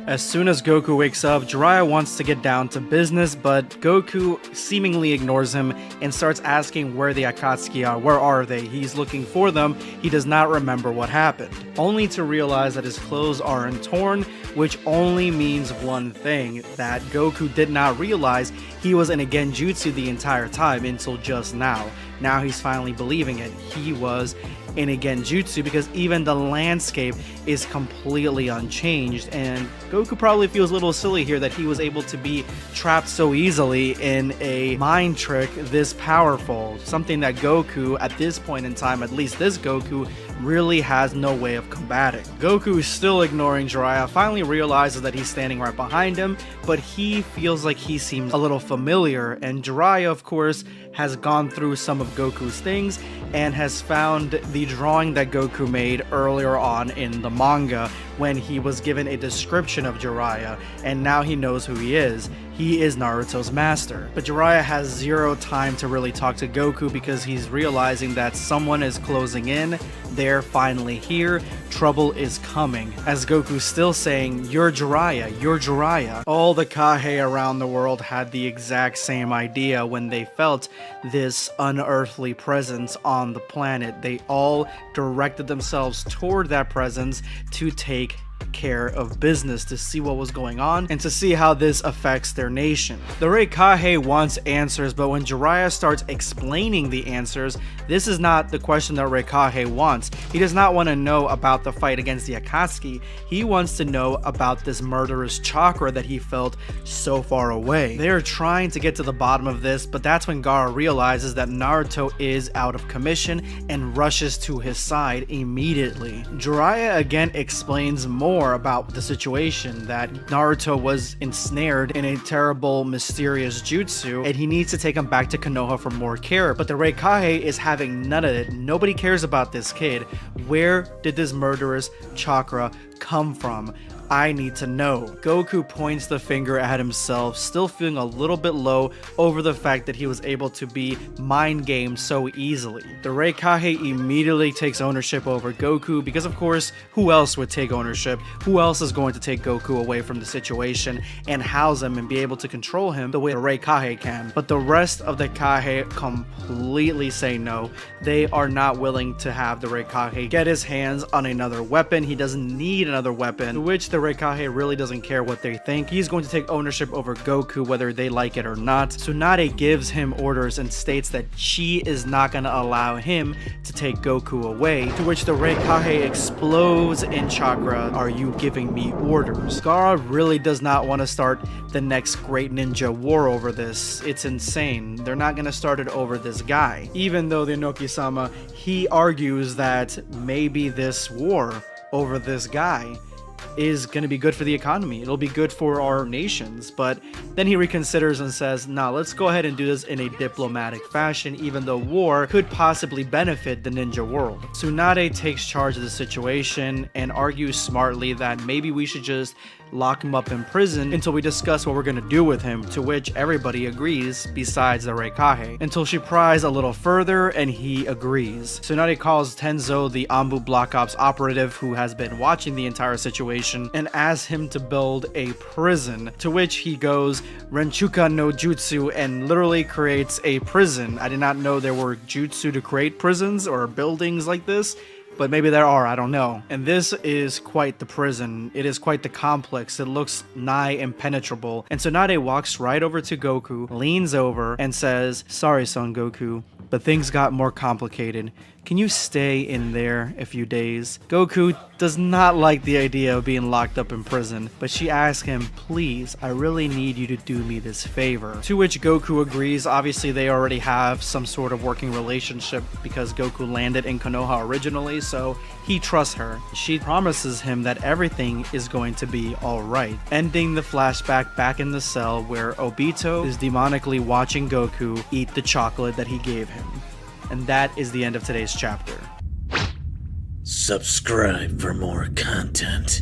As soon as Goku wakes up, Jiraiya wants to get down to business, but Goku seemingly ignores him and starts asking where the Akatsuki are. Where are they? He's looking for them. He does not remember what happened, only to realize that his clothes aren't torn, which only means one thing, that Goku did not realize he was in a genjutsu the entire time until just now. Now he's finally believing it. He was in a genjutsu because even the landscape is completely unchanged, and Goku probably feels a little silly here that he was able to be trapped so easily in a mind trick this powerful, something that Goku at this point in time, at least this Goku, really has no way of combating. Goku is still ignoring Jiraiya, finally realizes that he's standing right behind him, but he feels like he seems a little familiar, and Jiraiya, of course, has gone through some of Goku's things and has found the drawing that Goku made earlier on in the manga when he was given a description of Jiraiya, and now he knows who he is. He is Naruto's master. But Jiraiya has zero time to really talk to Goku because he's realizing that someone is closing in. They're finally here. Trouble is coming. As Goku's still saying, "You're Jiraiya, you're Jiraiya." All the Kage around the world had the exact same idea when they felt this unearthly presence on the planet. They all directed themselves toward that presence to take care of business, to see what was going on and to see how this affects their nation. The Raikage wants answers, but when Jiraiya starts explaining the answers, this is not the question that Raikage wants. He does not want to know about the fight against the Akatsuki. He wants to know about this murderous chakra that he felt so far away. They are trying to get to the bottom of this, but that's when Gaara realizes that Naruto is out of commission and rushes to his side immediately. Jiraiya again explains more about the situation, that Naruto was ensnared in a terrible mysterious jutsu and he needs to take him back to Konoha for more care, but the Raikage is having none of it. Nobody cares about this kid. Where did this murderous chakra come from? I need to know. Goku points the finger at himself, still feeling a little bit low over the fact that he was able to be mind gamed so easily. The Raikage immediately takes ownership over Goku because of course, who else would take ownership? Who else is going to take Goku away from the situation and house him and be able to control him the way the Raikage can? But the rest of the Kage completely say no. They are not willing to have the Raikage get his hands on another weapon. He doesn't need another weapon, to which the Raikage really doesn't care what they think. He's going to take ownership over Goku whether they like it or not. Tsunade gives him orders and states that she is not going to allow him to take Goku away, to which the Raikage explodes in chakra. Are you giving me orders? Gaara really does not want to start the next great ninja war over this. It's insane. They're not going to start it over this guy. Even though the Inoki-sama, he argues that maybe this war over this guy is going to be good for the economy. It'll be good for our nations. But then he reconsiders and says, nah, let's go ahead and do this in a diplomatic fashion, even though war could possibly benefit the ninja world. Tsunade takes charge of the situation and argues smartly that maybe we should just lock him up in prison until we discuss what we're going to do with him, to which everybody agrees besides the Raikage, until she pries a little further and he agrees. Tsunade calls Tenzo, the Anbu Black Ops operative who has been watching the entire situation, and asks him to build a prison, to which he goes Renchuka no Jutsu and literally creates a prison. I did not know there were jutsu to create prisons or buildings like this, but maybe there are, I don't know. And this is quite the prison. It is quite the complex. It looks nigh impenetrable. And Tsunade walks right over to Goku, leans over, and says, sorry, Son Goku, but things got more complicated. Can you stay in there a few days? Goku does not like the idea of being locked up in prison, but she asks him, please, I really need you to do me this favor. To which Goku agrees. Obviously, they already have some sort of working relationship because Goku landed in Konoha originally, so he trusts her. She promises him that everything is going to be alright, ending the flashback back in the cell where Obito is demonically watching Goku eat the chocolate that he gave him. And that is the end of today's chapter. Subscribe for more content.